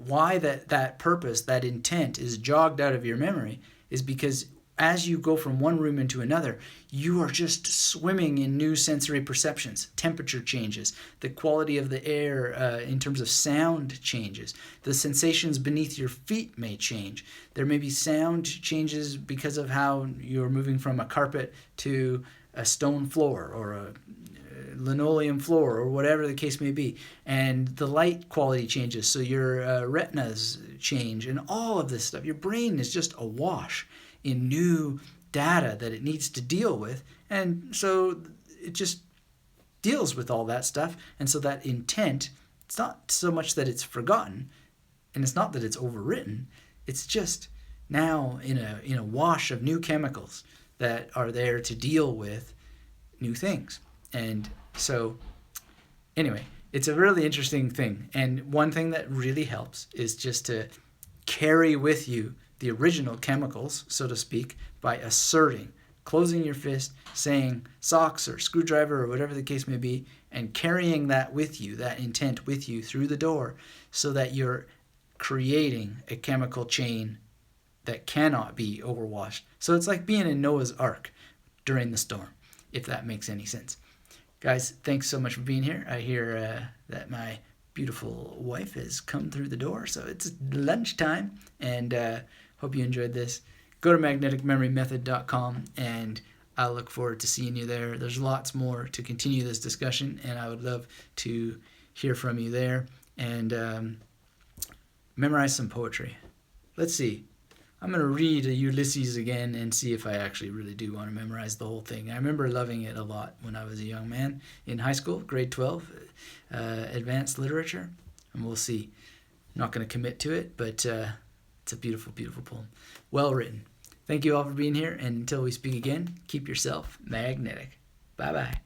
why that purpose, that intent is jogged out of your memory is because as you go from one room into another, you are just swimming in new sensory perceptions. Temperature changes. The quality of the air in terms of sound changes. The sensations beneath your feet may change. There may be sound changes because of how you're moving from a carpet to a stone floor or a linoleum floor or whatever the case may be. And the light quality changes, so your retinas change and all of this stuff. Your brain is just awash in new data that it needs to deal with, and so it just deals with all that stuff. And so that intent, it's not so much that it's forgotten, and it's not that it's overwritten, it's just now in a wash of new chemicals that are there to deal with new things. And so anyway, it's a really interesting thing, and one thing that really helps is just to carry with you the original chemicals, so to speak, by asserting, closing your fist, saying socks or screwdriver or whatever the case may be, and carrying that with you, that intent with you through the door, so that you're creating a chemical chain that cannot be overwashed. So it's like being in Noah's Ark during the storm, if that makes any sense. Guys, thanks so much for being here. I hear that my beautiful wife has come through the door, so it's lunchtime, and hope you enjoyed this. Go to magneticmemorymethod.com, and I'll look forward to seeing you there. There's lots more to continue this discussion, and I would love to hear from you there. And memorize some poetry. Let's see. I'm going to read Ulysses again and see if I actually really do want to memorize the whole thing. I remember loving it a lot when I was a young man in high school, grade 12, advanced literature, and we'll see. I'm not going to commit to it, but it's a beautiful, beautiful poem. Well written. Thank you all for being here, and until we speak again, keep yourself magnetic. Bye-bye.